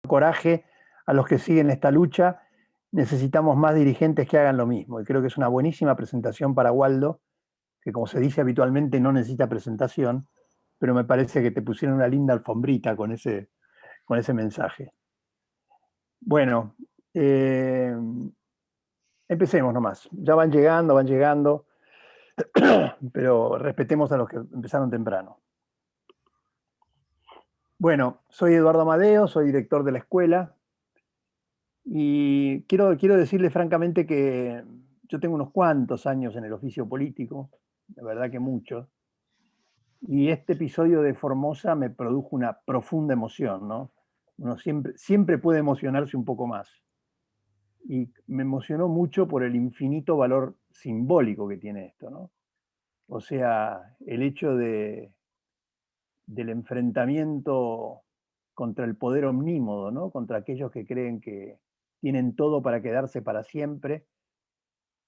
coraje a los que siguen esta lucha. Necesitamos más dirigentes que hagan lo mismo. Y creo que es una buenísima presentación para Waldo, que como se dice habitualmente no necesita presentación, pero me parece que te pusieron una linda alfombrita con ese mensaje. Bueno, empecemos nomás. Ya van llegando, pero respetemos a los que empezaron temprano. Bueno, soy Eduardo Amadeo, soy director de la escuela y quiero decirle francamente que yo tengo unos cuantos años en el oficio político, de verdad que muchos, y este episodio de Formosa me produjo una profunda emoción, ¿no? Uno siempre puede emocionarse un poco más. Y me emocionó mucho por el infinito valor simbólico que tiene esto, ¿no? O sea, el hecho del enfrentamiento contra el poder omnímodo, ¿no? Contra aquellos que creen que tienen todo para quedarse para siempre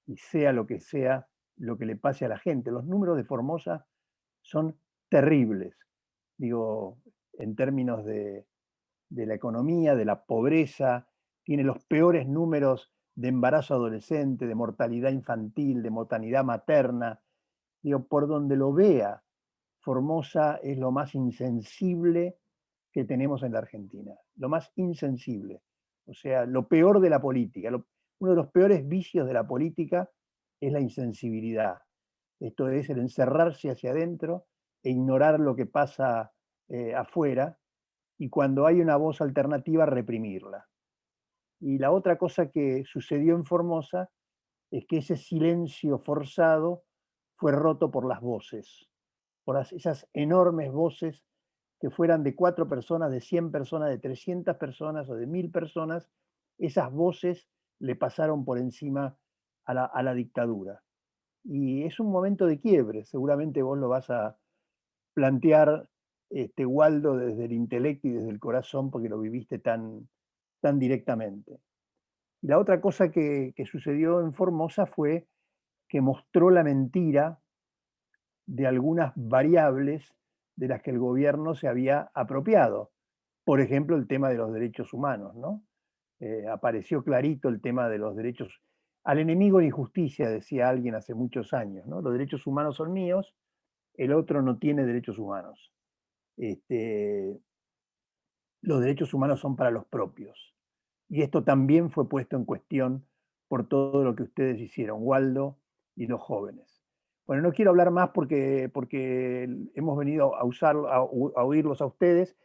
y sea lo que le pase a la gente. Los números de Formosa son terribles, digo, en términos de la economía, de la pobreza, tiene los peores números de embarazo adolescente, de mortalidad infantil, de mortalidad materna. Digo, por donde lo vea, Formosa es lo más insensible que tenemos en la Argentina, lo más insensible. O sea, lo peor de la política, uno de los peores vicios de la política es la insensibilidad. Esto es el encerrarse hacia adentro e ignorar lo que pasa afuera y cuando hay una voz alternativa, reprimirla. Y la otra cosa que sucedió en Formosa es que ese silencio forzado fue roto por las voces, por esas enormes voces que fueran de 4 personas, de 100 personas, de 300 personas o de 1000 personas, esas voces le pasaron por encima a la dictadura. Y es un momento de quiebre, seguramente vos lo vas a plantear, Waldo, desde el intelecto y desde el corazón, porque lo viviste tan directamente. Y la otra cosa que sucedió en Formosa fue que mostró la mentira de algunas variables de las que el gobierno se había apropiado. Por ejemplo, el tema de los derechos humanos, ¿no? Apareció clarito el tema de los derechos. Al enemigo la injusticia, decía alguien hace muchos años, ¿no? Los derechos humanos son míos, el otro no tiene derechos humanos. Los derechos humanos son para los propios. Y esto también fue puesto en cuestión por todo lo que ustedes hicieron, Waldo y los jóvenes. Bueno, no quiero hablar más porque hemos venido a oírlos a ustedes.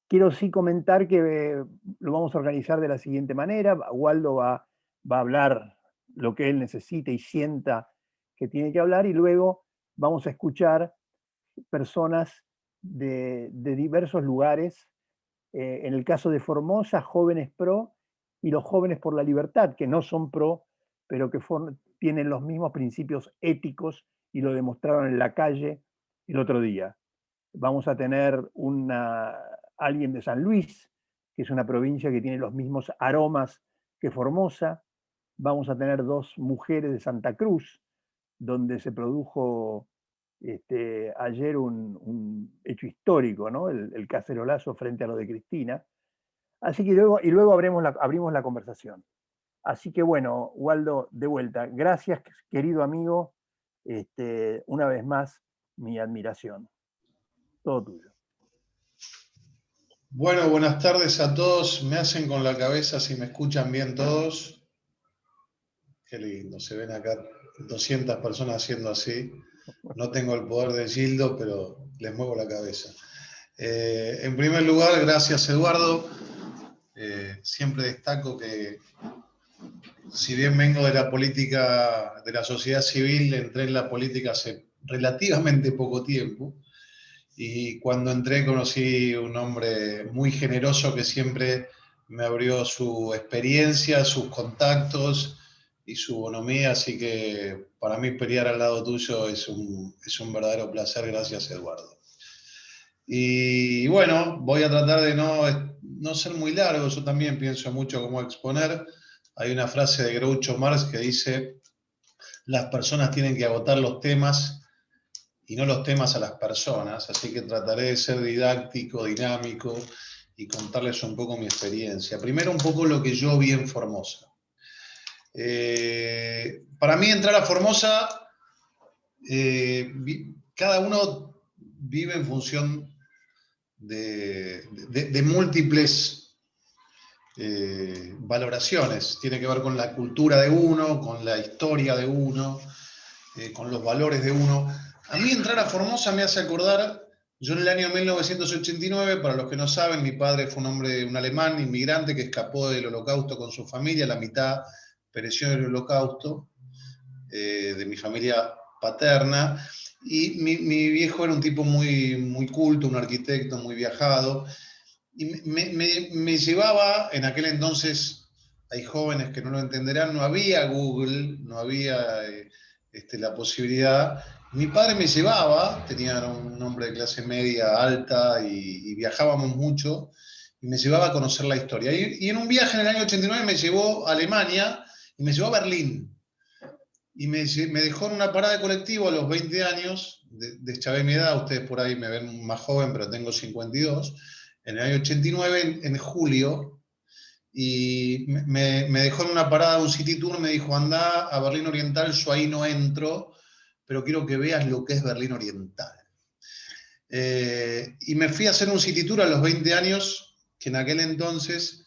Quiero sí comentar que lo vamos a organizar de la siguiente manera. Waldo va a hablar lo que él necesite y sienta que tiene que hablar y luego vamos a escuchar personas de diversos lugares, en el caso de Formosa, jóvenes pro y los jóvenes por la libertad, que no son pro, pero que tienen los mismos principios éticos y lo demostraron en la calle el otro día. Vamos a tener alguien de San Luis, que es una provincia que tiene los mismos aromas que Formosa. Vamos a tener 2 mujeres de Santa Cruz, donde se produjo ayer un hecho histórico, ¿no? El cacerolazo frente a lo de Cristina. Así que luego abrimos la conversación. Así que bueno, Waldo, de vuelta. Gracias, querido amigo. Una vez más, mi admiración. Todo tuyo. Bueno, buenas tardes a todos. Me hacen con la cabeza si me escuchan bien todos. Qué lindo, se ven acá 200 personas haciendo así. No tengo el poder de Gildo, pero les muevo la cabeza. En primer lugar, gracias Eduardo. Siempre destaco que, si bien vengo de la política, de la sociedad civil, entré en la política hace relativamente poco tiempo. Y cuando entré conocí un hombre muy generoso que siempre me abrió su experiencia, sus contactos y su bonomía, así que para mí pelear al lado tuyo es un verdadero placer. Gracias, Eduardo. Y bueno, voy a tratar de no ser muy largo, yo también pienso mucho cómo exponer. Hay una frase de Groucho Marx que dice: las personas tienen que agotar los temas y no los temas a las personas, así que trataré de ser didáctico, dinámico y contarles un poco mi experiencia. Primero un poco lo que yo vi en Formosa. Para mí entrar a Formosa, cada uno vive en función de múltiples valoraciones. Tiene que ver con la cultura de uno, con la historia de uno, con los valores de uno. A mí entrar a Formosa me hace acordar, yo en el año 1989, para los que no saben, mi padre fue un alemán inmigrante que escapó del Holocausto con su familia, la mitad pereció en el Holocausto, de mi familia paterna, y mi viejo era un tipo muy, muy culto, un arquitecto muy viajado, y me llevaba, en aquel entonces, hay jóvenes que no lo entenderán, no había Google, no había la posibilidad. Mi padre me llevaba, tenía un hombre de clase media alta y viajábamos mucho, y me llevaba a conocer la historia. Y en un viaje en el año 89 me llevó a Alemania y me llevó a Berlín. Y me dejó en una parada de colectivo a los 20 años, deschavé mi edad, ustedes por ahí me ven más joven, pero tengo 52, en el año 89, en julio, y me dejó en una parada de un city tour, me dijo, anda a Berlín Oriental, yo ahí no entro, pero quiero que veas lo que es Berlín Oriental. Y me fui a hacer un city tour a los 20 años, que en aquel entonces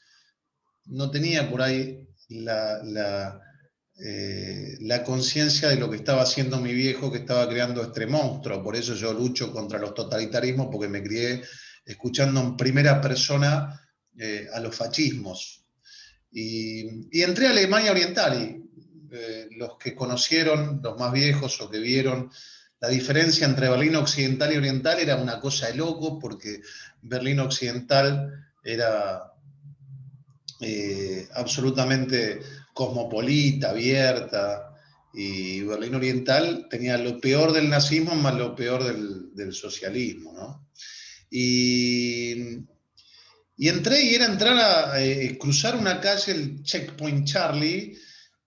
no tenía por ahí la conciencia de lo que estaba haciendo mi viejo, que estaba creando este monstruo. Por eso yo lucho contra los totalitarismos, porque me crié escuchando en primera persona a los fascismos. Y entré a Alemania Oriental, y los que conocieron, los más viejos o que vieron la diferencia entre Berlín Occidental y Oriental, era una cosa de loco, porque Berlín Occidental era absolutamente cosmopolita, abierta, y Berlín Oriental tenía lo peor del nazismo más lo peor del socialismo, ¿no? Y entré, y era entrar a cruzar una calle, el Checkpoint Charlie,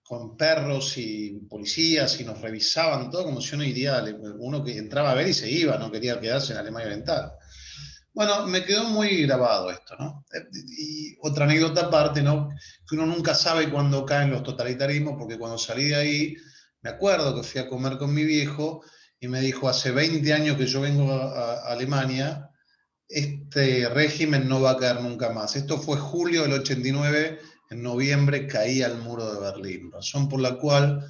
con perros y policías, y nos revisaban todo como si uno iría, uno que entraba a ver y se iba, no quería quedarse en Alemania Oriental. Bueno, me quedó muy grabado esto, ¿no? Y otra anécdota aparte, ¿no? Que uno nunca sabe cuándo caen los totalitarismos, porque cuando salí de ahí, me acuerdo que fui a comer con mi viejo y me dijo, hace 20 años que yo vengo a Alemania, este régimen no va a caer nunca más. Esto fue julio del 89, en noviembre caía el muro de Berlín, razón por la cual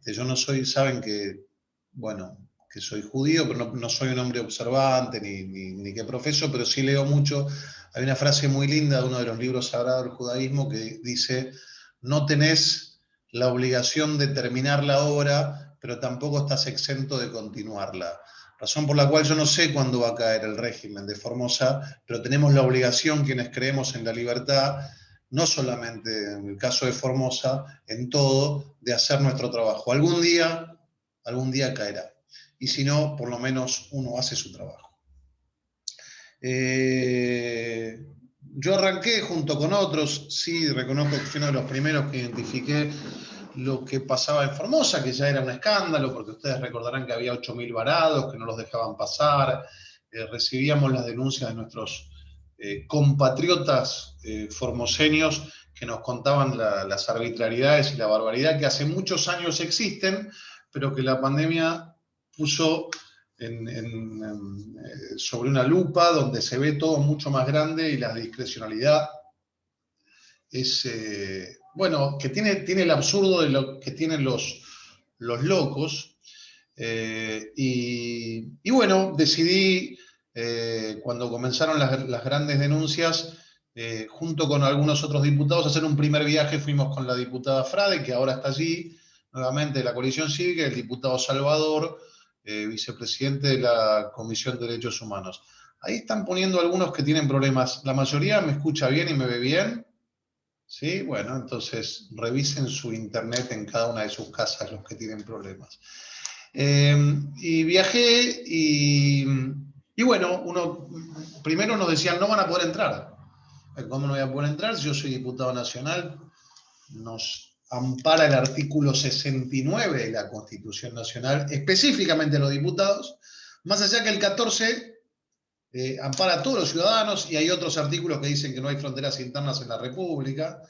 yo no soy, saben que, bueno, que soy judío, pero no soy un hombre observante ni que profeso, pero sí leo mucho. Hay una frase muy linda de uno de los libros sagrados del judaísmo que dice, no tenés la obligación de terminar la obra, pero tampoco estás exento de continuarla. Razón por la cual yo no sé cuándo va a caer el régimen de Formosa, pero tenemos la obligación, quienes creemos en la libertad, no solamente en el caso de Formosa, en todo, de hacer nuestro trabajo. Algún día caerá. Y si no, por lo menos uno hace su trabajo. Yo arranqué junto con otros, sí, reconozco que fui uno de los primeros que identifiqué lo que pasaba en Formosa, que ya era un escándalo, porque ustedes recordarán que había 8.000 varados, que no los dejaban pasar, recibíamos las denuncias de nuestros compatriotas formoseños que nos contaban las arbitrariedades y la barbaridad que hace muchos años existen, pero que la pandemia puso sobre una lupa, donde se ve todo mucho más grande y la discrecionalidad es, bueno, que tiene el absurdo de lo que tienen los locos. Y bueno, decidí, cuando comenzaron las grandes denuncias, junto con algunos otros diputados, hacer un primer viaje. Fuimos con la diputada Frade, que ahora está allí, nuevamente de la coalición cívica, el diputado Salvador, vicepresidente de la Comisión de Derechos Humanos. Ahí están poniendo algunos que tienen problemas. La mayoría me escucha bien y me ve bien. ¿Sí? Bueno, entonces revisen su internet en cada una de sus casas los que tienen problemas. Y viajé y bueno, primero nos decían, no van a poder entrar. ¿Cómo no voy a poder entrar? Yo soy diputado nacional, nos ampara el artículo 69 de la Constitución Nacional, específicamente a los diputados, más allá que el 14 ampara a todos los ciudadanos, y hay otros artículos que dicen que no hay fronteras internas en la República,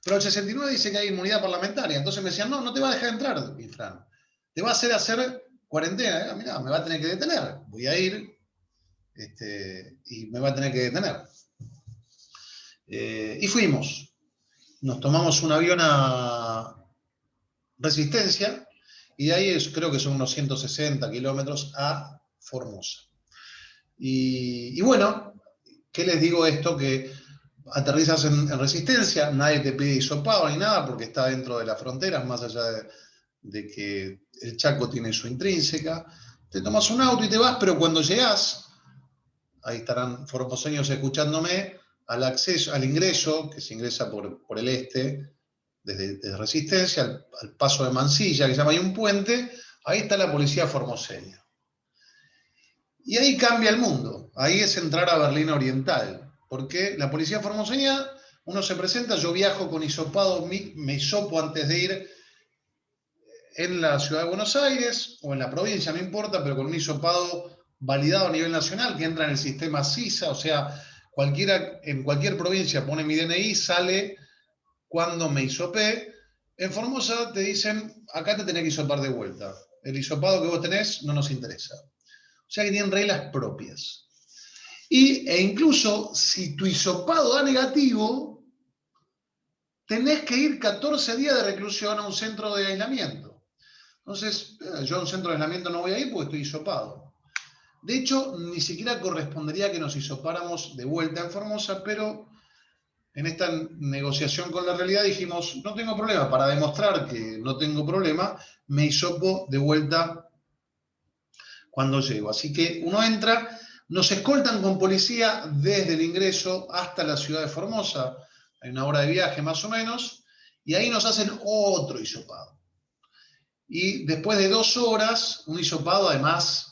pero el 69 dice que hay inmunidad parlamentaria. Entonces me decían, no, no te va a dejar entrar, Infran, te va a hacer cuarentena. Mirá, me va a tener que detener, voy a ir y me va a tener que detener. Y fuimos, nos tomamos un avión a Resistencia, y de ahí creo que son unos 160 kilómetros a Formosa. Y bueno, ¿qué les digo esto? Que aterrizas en Resistencia, nadie te pide hisopado ni nada, porque está dentro de las fronteras, más allá de que el Chaco tiene su intrínseca. Te tomas un auto y te vas, pero cuando llegás, ahí estarán formoseños escuchándome, al ingreso, que se ingresa por el este, desde Resistencia, al paso de Mansilla, que se llama, hay un puente, ahí está la policía formoseña. Y ahí cambia el mundo, ahí es entrar a Berlín Oriental, porque la policía formoseña, uno se presenta, yo viajo con hisopado, me hisopo antes de ir en la ciudad de Buenos Aires, o en la provincia, no importa, pero con un hisopado validado a nivel nacional, que entra en el sistema CISA, o sea, en cualquier provincia pone mi DNI, sale cuando me hisopé. En Formosa te dicen, acá te tenés que hisopar de vuelta. El hisopado que vos tenés no nos interesa. O sea que tienen reglas propias. E incluso si tu hisopado da negativo, tenés que ir 14 días de reclusión a un centro de aislamiento. Entonces, yo a un centro de aislamiento no voy a ir porque estoy hisopado. De hecho, ni siquiera correspondería que nos hisopáramos de vuelta en Formosa, pero en esta negociación con la realidad dijimos, no tengo problema, para demostrar que no tengo problema, me hisopo de vuelta cuando llego. Así que uno entra, nos escoltan con policía desde el ingreso hasta la ciudad de Formosa, hay una hora de viaje más o menos, y ahí nos hacen otro hisopado. Y después de 2 horas, un hisopado además,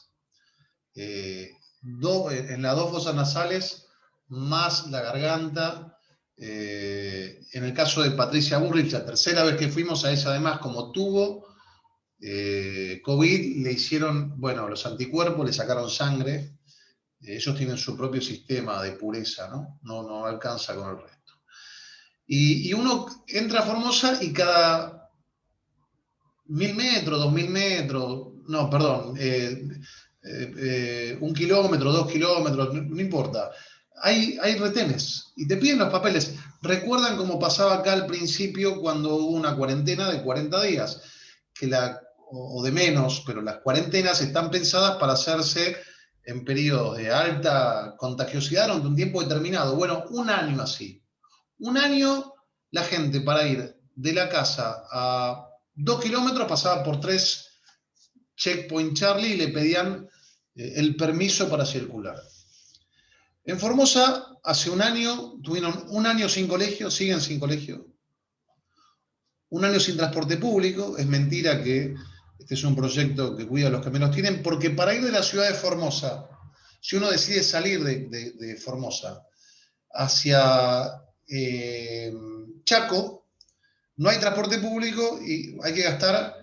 en las 2 fosas nasales, más la garganta. En el caso de Patricia Bullrich, la tercera vez que fuimos, a ella además, como tuvo COVID, le hicieron, bueno, los anticuerpos, le sacaron sangre. Ellos tienen su propio sistema de pureza, ¿no? No alcanza con el resto. Y uno entra a Formosa y cada 1000 metros, 2000 metros, no, perdón, 1 kilómetro, 2 kilómetros, no importa. Hay retenes y te piden los papeles. Recuerdan cómo pasaba acá al principio cuando hubo una cuarentena de 40 días, o de menos, pero las cuarentenas están pensadas para hacerse en periodos de alta contagiosidad durante un tiempo determinado. Bueno, un año así. Un año la gente para ir de la casa a 2 kilómetros pasaba por 3 checkpoint Charlie y le pedían el permiso para circular. En Formosa, hace un año, tuvieron un año sin colegio, siguen sin colegio, un año sin transporte público. Es mentira que este es un proyecto que cuida a los que menos tienen, porque para ir de la ciudad de Formosa, si uno decide salir de Formosa hacia Chaco, no hay transporte público y hay que gastar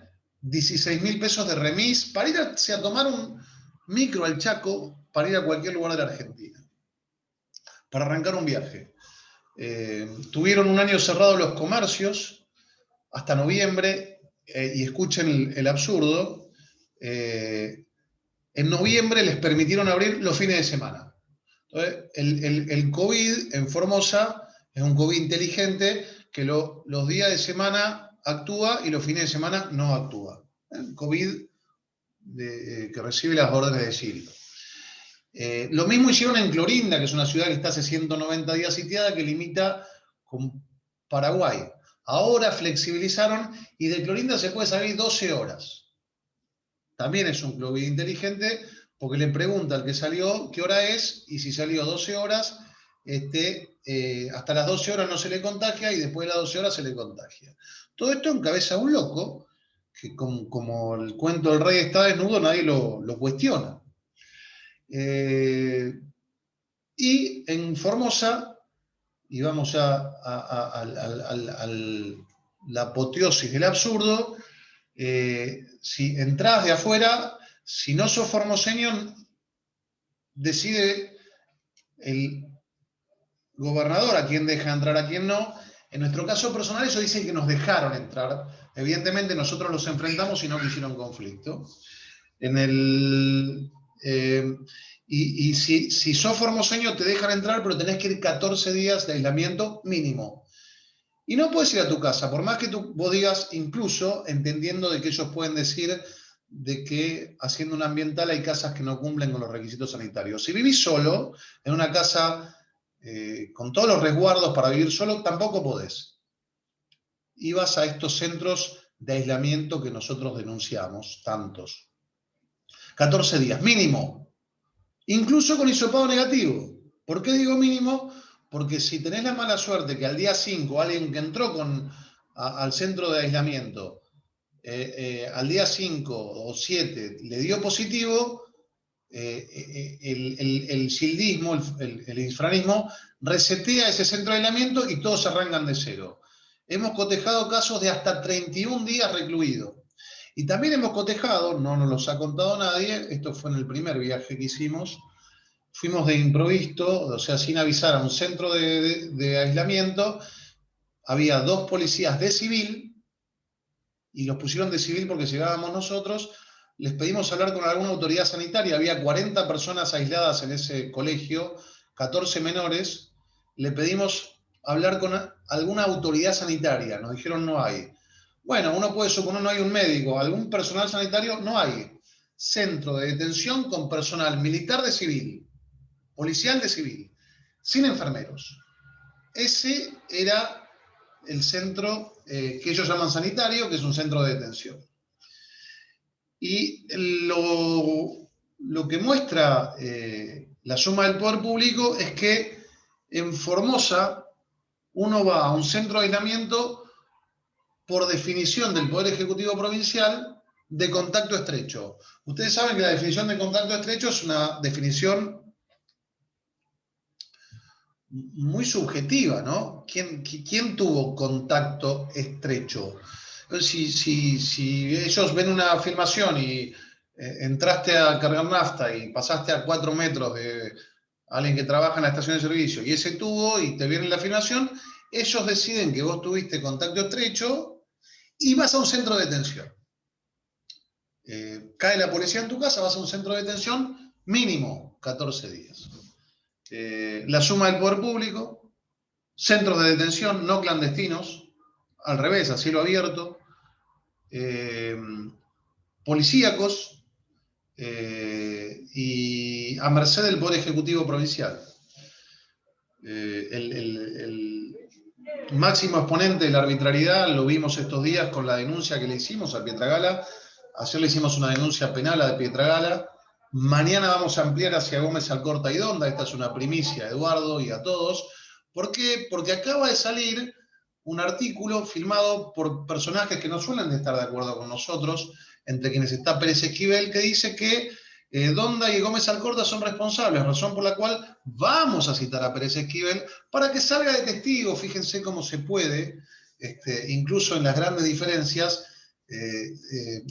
16.000 pesos de remis para ir a tomar un micro al Chaco, para ir a cualquier lugar de la Argentina, para arrancar un viaje. Tuvieron un año cerrados los comercios hasta noviembre, y escuchen el absurdo, en noviembre les permitieron abrir los fines de semana. Entonces, el COVID en Formosa es un COVID inteligente que los días de semana actúa y los fines de semana no actúa. El COVID que recibe las órdenes de Sirio. Lo mismo hicieron en Clorinda, que es una ciudad que está hace 190 días sitiada, que limita con Paraguay. Ahora flexibilizaron y de Clorinda se puede salir 12 horas. También es un COVID inteligente, porque le pregunta al que salió qué hora es, y si salió 12 horas, hasta las 12 horas no se le contagia y después de las 12 horas se le contagia. Todo esto en cabeza de un loco, que como el cuento del rey está desnudo, nadie lo cuestiona. Y en Formosa, y vamos a la apoteosis del absurdo, si entras de afuera, si no sos formoseño, decide el gobernador a quién deja entrar, a quién no. En nuestro caso personal, ellos dicen que nos dejaron entrar. Evidentemente nosotros los enfrentamos y no quisieron conflicto. Y si sos formoseño te dejan entrar, pero tenés que ir 14 días de aislamiento mínimo. Y no puedes ir a tu casa, por más que vos digas, incluso entendiendo de que ellos pueden decir de que haciendo un ambiental hay casas que no cumplen con los requisitos sanitarios. Si vivís solo, en una casa con todos los resguardos para vivir solo, tampoco podés. Y vas a estos centros de aislamiento que nosotros denunciamos, tantos. 14 días, mínimo. Incluso con hisopado negativo. ¿Por qué digo mínimo? Porque si tenés la mala suerte que al día 5 alguien que entró al centro de aislamiento, al día 5 o 7 le dio positivo, el gildismo, el infranismo, resetea ese centro de aislamiento y todos arrancan de cero. Hemos cotejado casos de hasta 31 días recluidos. Y también hemos cotejado, no nos los ha contado nadie, esto fue en el primer viaje que hicimos, fuimos de improviso, o sea, sin avisar, a un centro de aislamiento, había 2 policías de civil, y los pusieron de civil porque llegábamos nosotros, les pedimos hablar con alguna autoridad sanitaria, había 40 personas aisladas en ese colegio, 14 menores, le pedimos hablar con alguna autoridad sanitaria, nos dijeron no hay. Bueno, uno puede suponer no hay un médico, algún personal sanitario, no hay. Centro de detención con personal militar de civil, policial de civil, sin enfermeros. Ese era el centro que ellos llaman sanitario, que es un centro de detención. Y lo que muestra la suma del poder público es que en Formosa uno va a un centro de aislamiento por definición del Poder Ejecutivo Provincial de contacto estrecho. Ustedes saben que la definición de contacto estrecho es una definición muy subjetiva, ¿no? ¿Quién tuvo contacto estrecho? Si ellos ven una filmación y entraste a cargar nafta y pasaste a 4 metros de alguien que trabaja en la estación de servicio y ese tuvo y te viene la filmación, ellos deciden que vos tuviste contacto estrecho y vas a un centro de detención. Cae la policía en tu casa, vas a un centro de detención, mínimo 14 días. La suma del poder público, centros de detención no clandestinos, al revés, a cielo abierto, policíacos y a merced del Poder Ejecutivo Provincial. El máximo exponente de la arbitrariedad lo vimos estos días con la denuncia que le hicimos a Pietragala. Ayer le hicimos una denuncia penal a Pietragala. Mañana vamos a ampliar hacia Gómez Alcorta y Donda. Esta es una primicia a Eduardo y a todos. ¿Por qué? Porque acaba de salir un artículo firmado por personajes que no suelen estar de acuerdo con nosotros, entre quienes está Pérez Esquivel, que dice que Donda y Gómez Alcorta son responsables, razón por la cual vamos a citar a Pérez Esquivel para que salga de testigo. Fíjense cómo se puede, incluso en las grandes diferencias,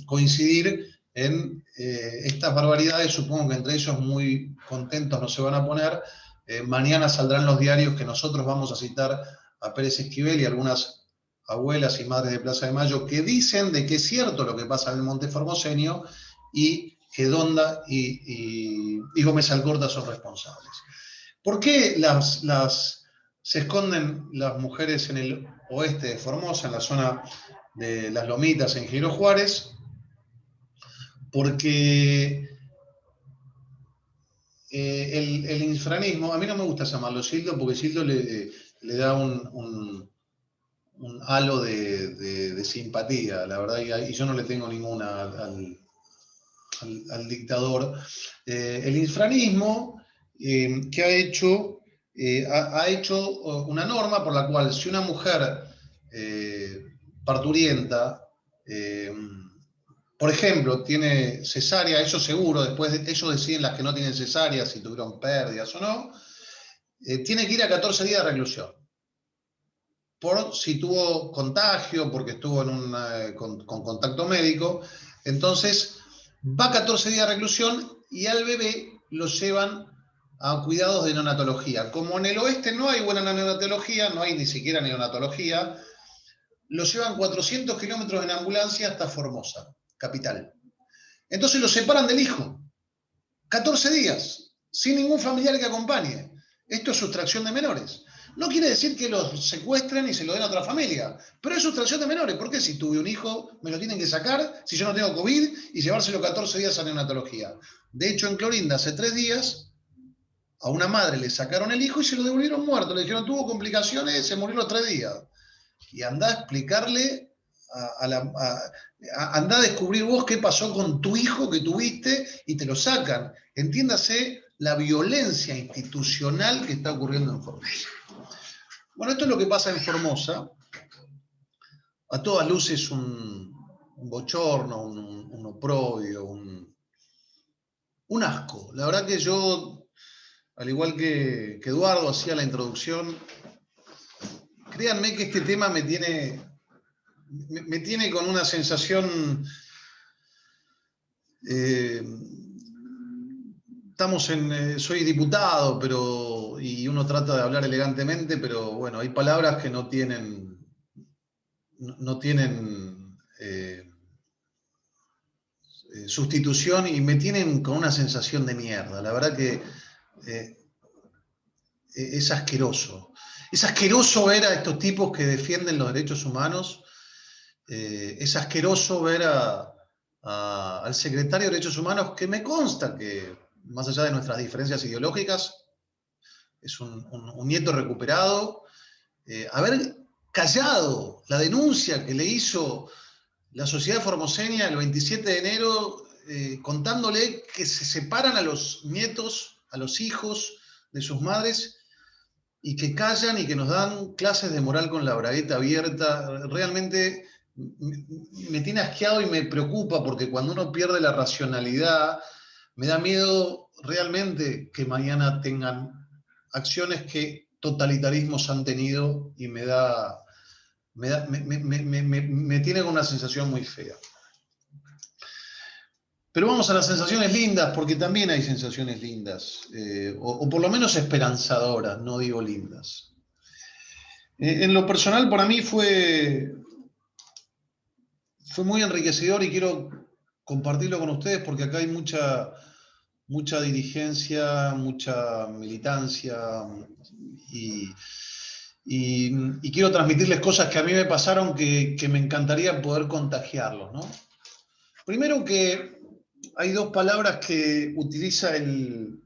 coincidir en estas barbaridades. Supongo que entre ellos muy contentos no se van a poner. Mañana saldrán los diarios que nosotros vamos a citar a Pérez Esquivel y algunas abuelas y madres de Plaza de Mayo que dicen de que es cierto lo que pasa en el Monte Formoseño y que Donda y Gómez Alcorta son responsables. ¿Por qué se esconden las mujeres en el oeste de Formosa, en la zona de Las Lomitas, en Giró Juárez? Porque el infranismo, a mí no me gusta llamarlo Gildo, porque Gildo le da un halo de simpatía, la verdad, y yo no le tengo ninguna al dictador. El infranismo que ha hecho una norma por la cual si una mujer parturienta, por ejemplo, tiene cesárea, eso seguro, después ellos deciden las que no tienen cesárea, si tuvieron pérdidas o no, tiene que ir a 14 días de reclusión. Por si tuvo contagio, porque estuvo con contacto médico. Entonces, va 14 días de reclusión y al bebé lo llevan a cuidados de neonatología. Como en el oeste no hay buena neonatología, no hay ni siquiera neonatología, lo llevan 400 kilómetros en ambulancia hasta Formosa, capital. Entonces lo separan del hijo. 14 días, sin ningún familiar que acompañe. Esto es sustracción de menores. No quiere decir que los secuestren y se lo den a otra familia, pero es sustracción de menores. ¿Por qué si tuve un hijo me lo tienen que sacar si yo no tengo COVID y llevárselo 14 días a neonatología? De hecho, en Clorinda hace 3 días a una madre le sacaron el hijo y se lo devolvieron muerto. Le dijeron, tuvo complicaciones, se murió los 3 días. Y andá a explicarle, andá a descubrir vos qué pasó con tu hijo que tuviste y te lo sacan. Entiéndase la violencia institucional que está ocurriendo en Formosa. Bueno, esto es lo que pasa en Formosa. A todas luces un bochorno, un oprobio, un asco. La verdad que yo, al igual que Eduardo hacía la introducción, créanme que este tema me tiene con una sensación. Soy diputado, y uno trata de hablar elegantemente, pero bueno, hay palabras que no tienen sustitución y me tienen con una sensación de mierda. La verdad que es asqueroso. Es asqueroso ver a estos tipos que defienden los derechos humanos. Es asqueroso ver al secretario de Derechos Humanos, que me consta que, más allá de nuestras diferencias ideológicas, es un nieto recuperado, haber callado la denuncia que le hizo la sociedad formoseña el 27 de enero, contándole que se separan a los nietos, a los hijos de sus madres, y que callan y que nos dan clases de moral con la bragueta abierta. Realmente me tiene asqueado y me preocupa, porque cuando uno pierde la racionalidad, me da miedo realmente que mañana tengan acciones que totalitarismos han tenido, y me tiene con una sensación muy fea. Pero vamos a las sensaciones lindas, porque también hay sensaciones lindas, o por lo menos esperanzadoras, no digo lindas. En lo personal, para mí fue muy enriquecedor, y quiero compartirlo con ustedes porque acá hay mucha dirigencia, mucha militancia, y quiero transmitirles cosas que a mí me pasaron que me encantaría poder contagiarlos, ¿no? Primero, que hay 2 palabras que utiliza el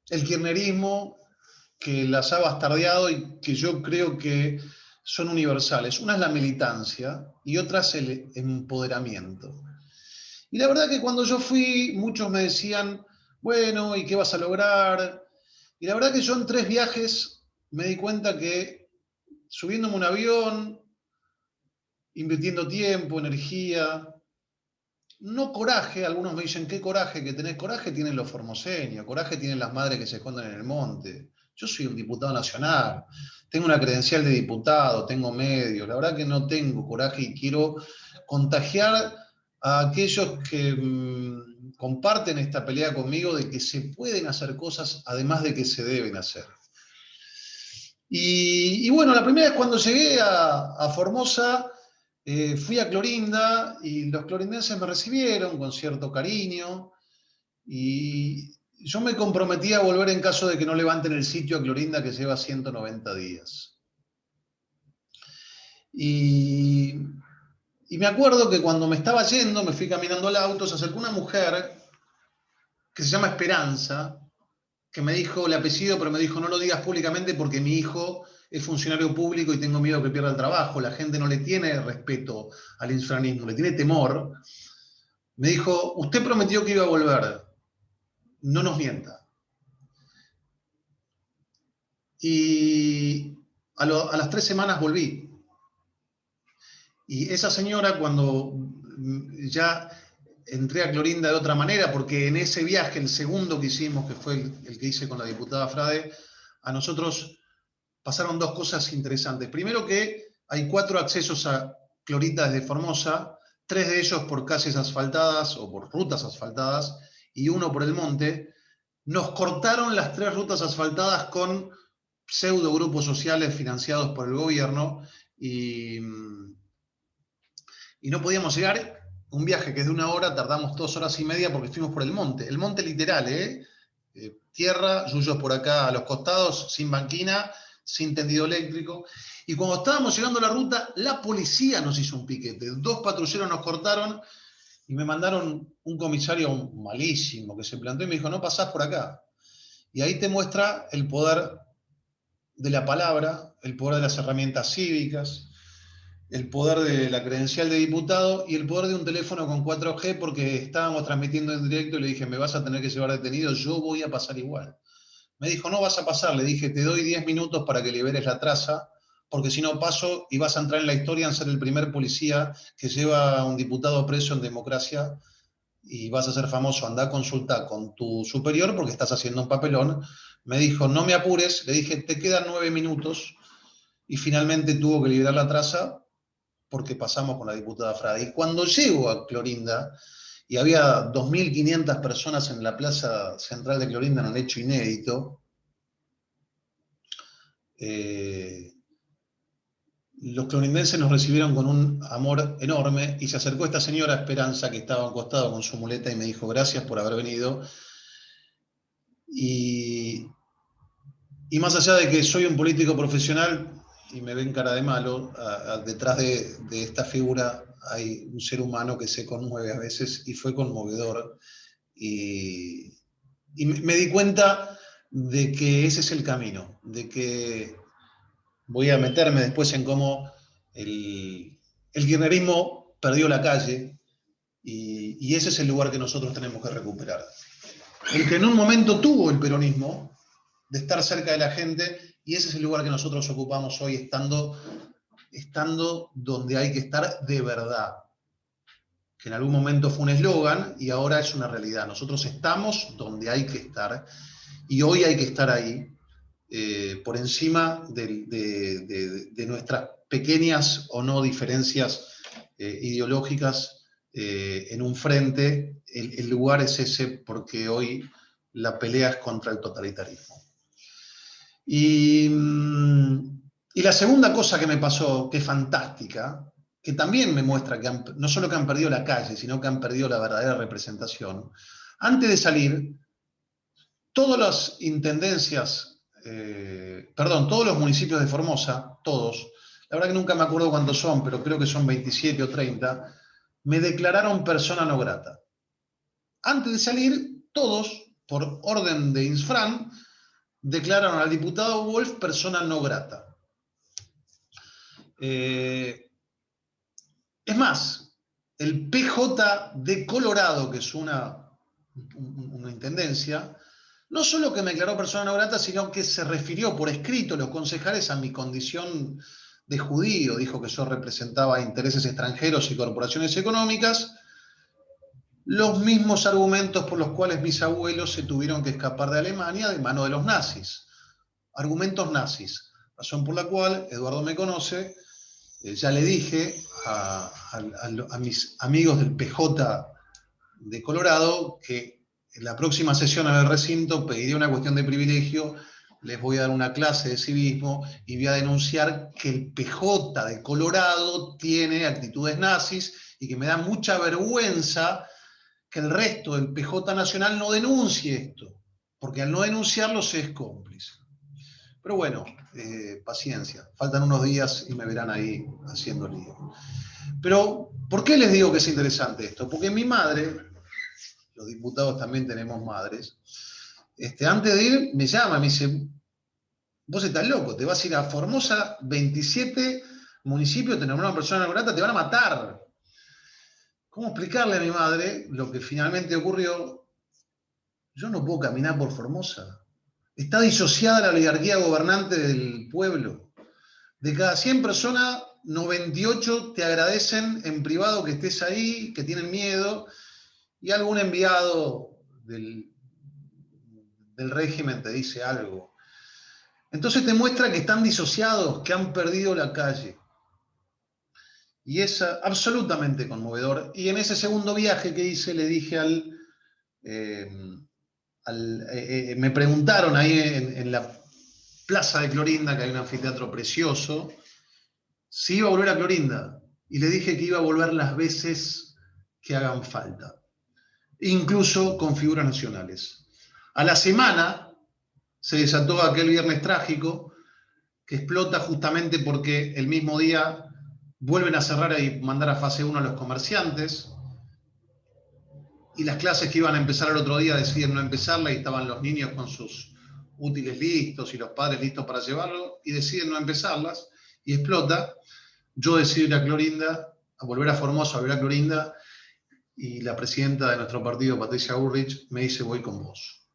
kirchnerismo, que las ha bastardeado y que yo creo que son universales. Una es la militancia y otra es el empoderamiento. Y la verdad que cuando yo fui, muchos me decían, bueno, ¿y qué vas a lograr? Y la verdad que yo en 3 viajes me di cuenta que, subiéndome un avión, invirtiendo tiempo, energía, no coraje. Algunos me dicen, ¿qué coraje? Que tenés coraje tienen los formoseños, coraje tienen las madres que se esconden en el monte. Yo soy un diputado nacional, tengo una credencial de diputado, tengo medios. La verdad que no tengo coraje, y quiero contagiar a aquellos que comparten esta pelea conmigo, de que se pueden hacer cosas, además de que se deben hacer. Y bueno, la primera vez cuando llegué a Formosa, fui a Clorinda, y los clorindenses me recibieron con cierto cariño, y yo me comprometí a volver en caso de que no levanten el sitio a Clorinda, que lleva 190 días. Y me acuerdo que cuando me estaba yendo, me fui caminando al auto, se acercó una mujer que se llama Esperanza, que me dijo el apellido, pero me dijo, no lo digas públicamente porque mi hijo es funcionario público y tengo miedo que pierda el trabajo. La gente no le tiene respeto al infranismo, le tiene temor. Me dijo, usted prometió que iba a volver, no nos mienta. Y a las 3 semanas volví. Y esa señora, cuando ya entré a Clorinda de otra manera, porque en ese viaje, el segundo que hicimos, que fue el que hice con la diputada Frade, a nosotros pasaron 2 cosas interesantes. Primero, que hay 4 accesos a Clorinda desde Formosa, 3 de ellos por calles asfaltadas o por rutas asfaltadas, y 1 por el monte. nos cortaron las 3 rutas asfaltadas con pseudo grupos sociales financiados por el gobierno y no podíamos llegar. Un viaje que es de 1 hora, tardamos 2 horas y media porque fuimos por el monte literal, tierra, yuyos por acá a los costados, sin banquina, sin tendido eléctrico. Y cuando estábamos llegando a la ruta, la policía nos hizo un piquete. 2 patrulleros nos cortaron y me mandaron un comisario malísimo que se planteó y me dijo, no pasás por acá. Y ahí te muestra el poder de la palabra, el poder de las herramientas cívicas, el poder de la credencial de diputado y el poder de un teléfono con 4G, porque estábamos transmitiendo en directo y le dije, me vas a tener que llevar detenido, yo voy a pasar igual. Me dijo, no vas a pasar, le dije, te doy 10 minutos para que liberes la traza, porque si no paso y vas a entrar en la historia en ser el primer policía que lleva a un diputado preso en democracia y vas a ser famoso, anda a consultar con tu superior porque estás haciendo un papelón. Me dijo, no me apures, le dije, te quedan 9 minutos y finalmente tuvo que liberar la traza porque pasamos con la diputada Frade. Y cuando llego a Clorinda, y había 2.500 personas en la plaza central de Clorinda en un hecho inédito, los clorindenses nos recibieron con un amor enorme y se acercó esta señora Esperanza que estaba acostada con su muleta y me dijo gracias por haber venido. Y más allá de que soy un político profesional y me ven cara de malo, detrás de esta figura hay un ser humano que se conmueve a veces y fue conmovedor. Y me di cuenta de que ese es el camino, de que voy a meterme después en cómo el kirchnerismo perdió la calle y ese es el lugar que nosotros tenemos que recuperar. El que en un momento tuvo el peronismo, de estar cerca de la gente, y ese es el lugar que nosotros ocupamos hoy, estando donde hay que estar de verdad. Que en algún momento fue un eslogan y ahora es una realidad. Nosotros estamos donde hay que estar y hoy hay que estar ahí, por encima de nuestras pequeñas o no diferencias ideológicas en un frente. El lugar es ese porque hoy la pelea es contra el totalitarismo. Y la segunda cosa que me pasó, que es fantástica, que también me muestra que no solo que han perdido la calle, sino que han perdido la verdadera representación. Antes de salir, todas las intendencias, todos los municipios de Formosa, todos, la verdad que nunca me acuerdo cuántos son, pero creo que son 27 o 30, me declararon persona no grata. Antes de salir, todos, por orden de Insfran, declararon al diputado Wolf persona no grata. Es más, el PJ de Colorado, que es una intendencia, no solo que me declaró persona no grata, sino que se refirió por escrito los concejales a mi condición de judío, dijo que yo representaba intereses extranjeros y corporaciones económicas, los mismos argumentos por los cuales mis abuelos se tuvieron que escapar de Alemania de mano de los nazis. Argumentos nazis, razón por la cual Eduardo me conoce, ya le dije a mis amigos del PJ de Colorado que en la próxima sesión en el recinto pediré una cuestión de privilegio, les voy a dar una clase de civismo y voy a denunciar que el PJ de Colorado tiene actitudes nazis y que me da mucha vergüenza que el resto del PJ nacional no denuncie esto, porque al no denunciarlo se es cómplice. Pero bueno, paciencia, faltan unos días y me verán ahí haciendo lío. Pero, ¿por qué les digo que es interesante esto? Porque mi madre, los diputados también tenemos madres, antes de ir me llama, me dice, vos estás loco, te vas a ir a Formosa, 27 municipios, te nombraron persona no grata, te van a matar. ¿Cómo explicarle a mi madre lo que finalmente ocurrió? Yo no puedo caminar por Formosa. Está disociada la oligarquía gobernante del pueblo. De cada 100 personas, 98 te agradecen en privado que estés ahí, que tienen miedo, y algún enviado del régimen te dice algo. Entonces te muestra que están disociados, que han perdido la calle. Y es absolutamente conmovedor. Y en ese segundo viaje que hice le dije me preguntaron ahí en la Plaza de Clorinda, que hay un anfiteatro precioso, si iba a volver a Clorinda. Y le dije que iba a volver las veces que hagan falta, incluso con figuras nacionales. A la semana se desató aquel viernes trágico que explota justamente porque el mismo día vuelven a cerrar y mandar a fase 1 a los comerciantes, y las clases que iban a empezar el otro día deciden no empezarla, y estaban los niños con sus útiles listos y los padres listos para llevarlo, y deciden no empezarlas, y explota. Yo decido ir a Clorinda, a volver a Formosa, a volver a Clorinda, y la presidenta de nuestro partido, Patricia Bullrich, me dice: voy con vos.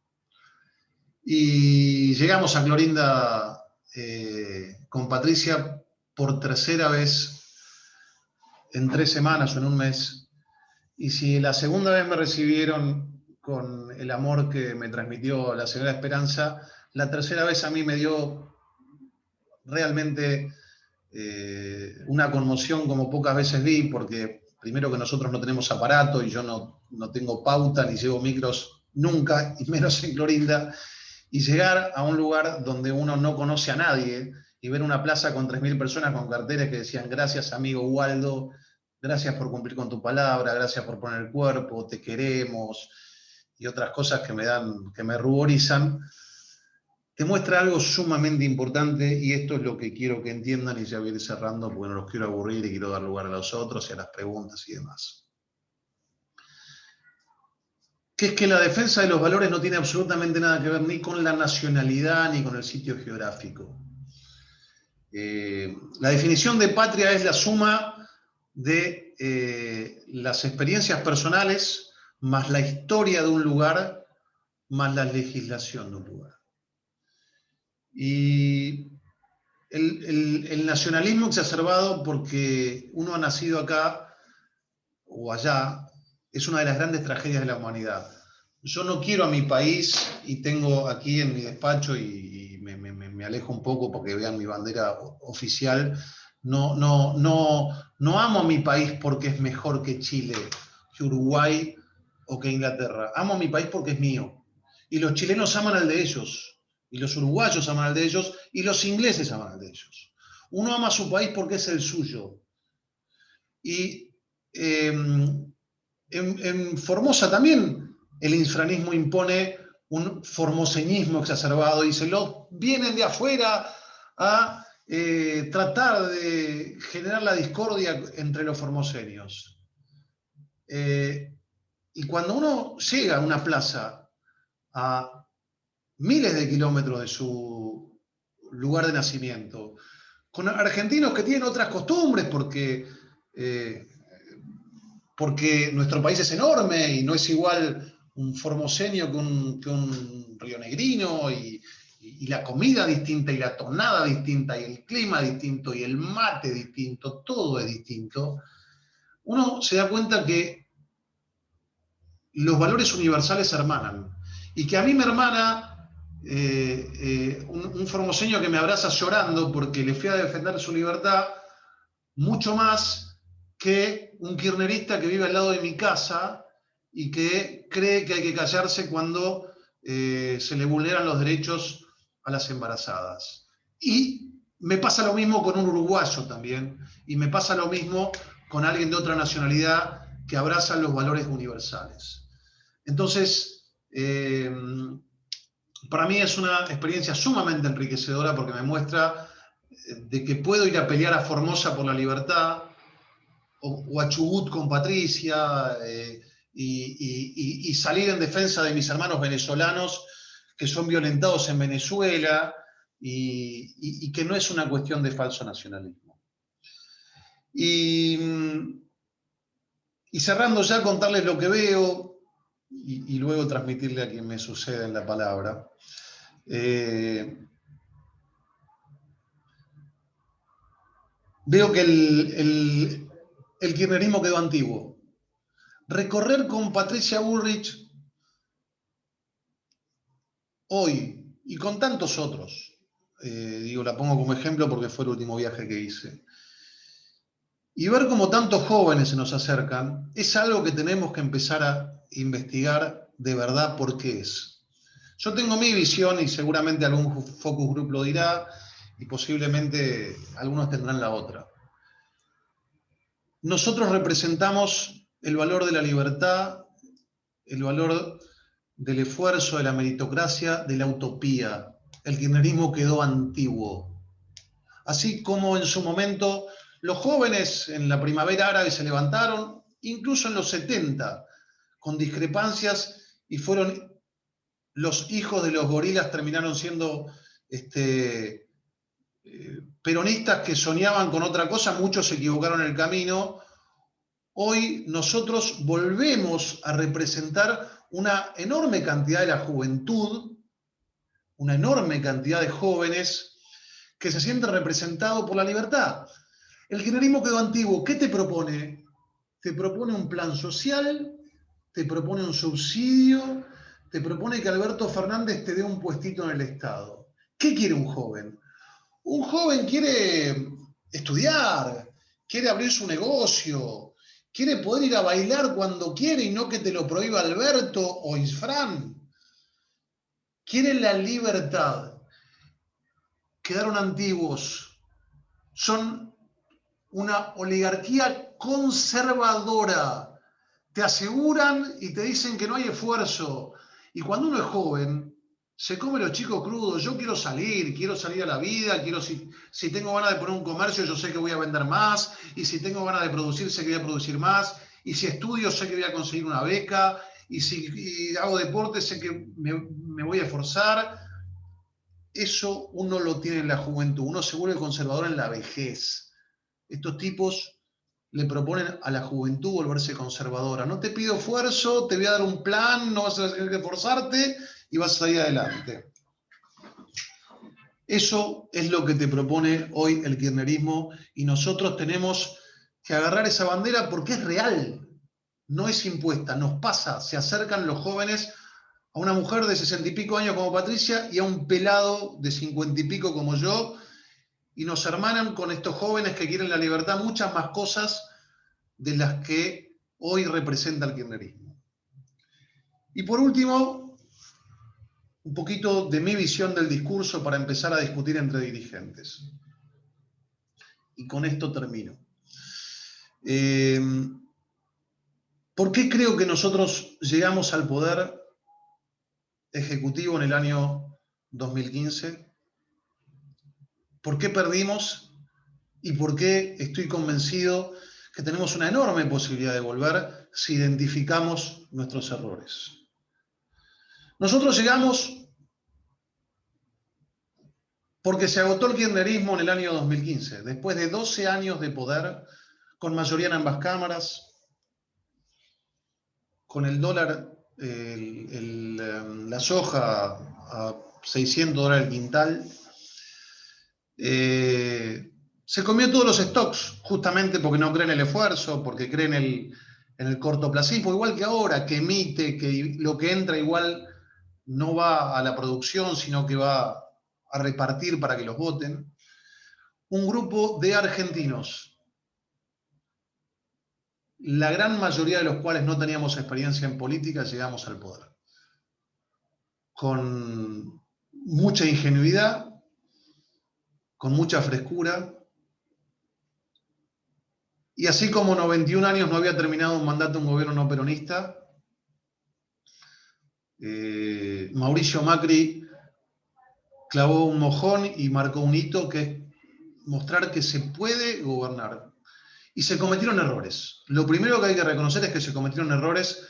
Y llegamos a Clorinda con Patricia por tercera vez en 3 semanas o en un mes. Y si la segunda vez me recibieron con el amor que me transmitió la señora Esperanza, la tercera vez a mí me dio realmente una conmoción como pocas veces vi, porque primero que nosotros no tenemos aparato y yo no tengo pauta ni llevo micros nunca, y menos en Clorinda, y llegar a un lugar donde uno no conoce a nadie y ver una plaza con 3.000 personas con carteles que decían: gracias amigo Waldo, gracias por cumplir con tu palabra, gracias por poner el cuerpo, te queremos, y otras cosas que me ruborizan, te muestra algo sumamente importante, y esto es lo que quiero que entiendan, y ya voy a ir cerrando porque no los quiero aburrir y quiero dar lugar a los otros y a las preguntas y demás. Que es que la defensa de los valores no tiene absolutamente nada que ver ni con la nacionalidad ni con el sitio geográfico. La definición de patria es la suma de las experiencias personales más la historia de un lugar más la legislación de un lugar. Y el nacionalismo exacerbado porque uno ha nacido acá o allá es una de las grandes tragedias de la humanidad. Yo no quiero a mi país, y tengo aquí en mi despacho, y me alejo un poco porque vean mi bandera oficial, no amo a mi país porque es mejor que Chile, que Uruguay o que Inglaterra. Amo a mi país porque es mío. Y los chilenos aman al de ellos, y los uruguayos aman al de ellos, y los ingleses aman al de ellos. Uno ama a su país porque es el suyo. Y en Formosa también el infranismo impone un formoseñismo exacerbado, y vienen de afuera a tratar de generar la discordia entre los formoseños. Y cuando uno llega a una plaza a miles de kilómetros de su lugar de nacimiento, con argentinos que tienen otras costumbres, porque nuestro país es enorme y no es igual un formoseño que un rionegrino, y la comida distinta, y la tonada distinta, y el clima distinto, y el mate distinto, todo es distinto. Uno se da cuenta que los valores universales hermanan, y que a mí me hermana un formoseño que me abraza llorando porque le fui a defender su libertad, mucho más que un kirchnerista que vive al lado de mi casa y que cree que hay que callarse cuando se le vulneran los derechos a las embarazadas. Y me pasa lo mismo con un uruguayo también, y me pasa lo mismo con alguien de otra nacionalidad que abraza los valores universales. Entonces, para mí es una experiencia sumamente enriquecedora, porque me muestra de que puedo ir a pelear a Formosa por la libertad, o a Chubut con Patricia, y salir en defensa de mis hermanos venezolanos que son violentados en Venezuela, y que no es una cuestión de falso nacionalismo. Y cerrando ya, contarles lo que veo, y luego transmitirle a quien me suceda en la palabra. Veo que el kirchnerismo quedó antiguo. Recorrer con Patricia Bullrich hoy, y con tantos otros, la pongo como ejemplo porque fue el último viaje que hice, y ver cómo tantos jóvenes se nos acercan, es algo que tenemos que empezar a investigar de verdad por qué es. Yo tengo mi visión y seguramente algún focus group lo dirá y posiblemente algunos tendrán la otra. Nosotros representamos el valor de la libertad, el valor del esfuerzo, de la meritocracia, de la utopía. El kirchnerismo quedó antiguo. Así como en su momento los jóvenes en la primavera árabe se levantaron, incluso en los 70, con discrepancias, y fueron los hijos de los gorilas, terminaron siendo peronistas que soñaban con otra cosa, muchos se equivocaron en el camino. Hoy nosotros volvemos a representar una enorme cantidad de la juventud, una enorme cantidad de jóvenes que se sienten representados por la libertad. El kirchnerismo quedó antiguo. ¿Qué te propone? Te propone un plan social, te propone un subsidio, te propone que Alberto Fernández te dé un puestito en el Estado. ¿Qué quiere un joven? Un joven quiere estudiar, quiere abrir su negocio, quiere poder ir a bailar cuando quiere y no que te lo prohíba Alberto o Isfrán. Quiere la libertad. Quedaron antiguos. Son una oligarquía conservadora. Te aseguran y te dicen que no hay esfuerzo. Y cuando uno es joven, se come los chicos crudos. Yo quiero salir a la vida, si tengo ganas de poner un comercio, yo sé que voy a vender más, y si tengo ganas de producir, sé que voy a producir más, y si estudio, sé que voy a conseguir una beca, y si hago deporte, sé que me voy a esforzar. Eso uno lo tiene en la juventud, uno se vuelve conservador en la vejez. Estos tipos le proponen a la juventud volverse conservadora. No te pido esfuerzo, te voy a dar un plan, no vas a tener que esforzarte y vas a salir adelante. Eso es lo que te propone hoy el kirchnerismo y nosotros tenemos que agarrar esa bandera porque es real, no es impuesta, nos pasa, se acercan los jóvenes a una mujer de 60 y pico años como Patricia y a un pelado de 50 y pico como yo, y nos hermanan con estos jóvenes que quieren la libertad, muchas más cosas de las que hoy representa el kirchnerismo. Y por último, un poquito de mi visión del discurso para empezar a discutir entre dirigentes. Y con esto termino. ¿Por qué creo que nosotros llegamos al poder ejecutivo en el año 2015? ¿Por qué perdimos? ¿Y por qué estoy convencido que tenemos una enorme posibilidad de volver si identificamos nuestros errores? Nosotros llegamos porque se agotó el kirchnerismo en el año 2015, después de 12 años de poder, con mayoría en ambas cámaras, con el dólar, la soja a $600 el quintal. Se comió todos los stocks, justamente porque no creen en el esfuerzo, porque creen en el cortoplacismo, igual que ahora, que emite, que lo que entra igual no va a la producción, sino que va a repartir para que los voten. Un grupo de argentinos, la gran mayoría de los cuales no teníamos experiencia en política, llegamos al poder. Con mucha ingenuidad, con mucha frescura, y así como 91 años no había terminado un mandato de un gobierno no peronista, Mauricio Macri clavó un mojón y marcó un hito, que es mostrar que se puede gobernar. Y se cometieron errores. Lo primero que hay que reconocer es que se cometieron errores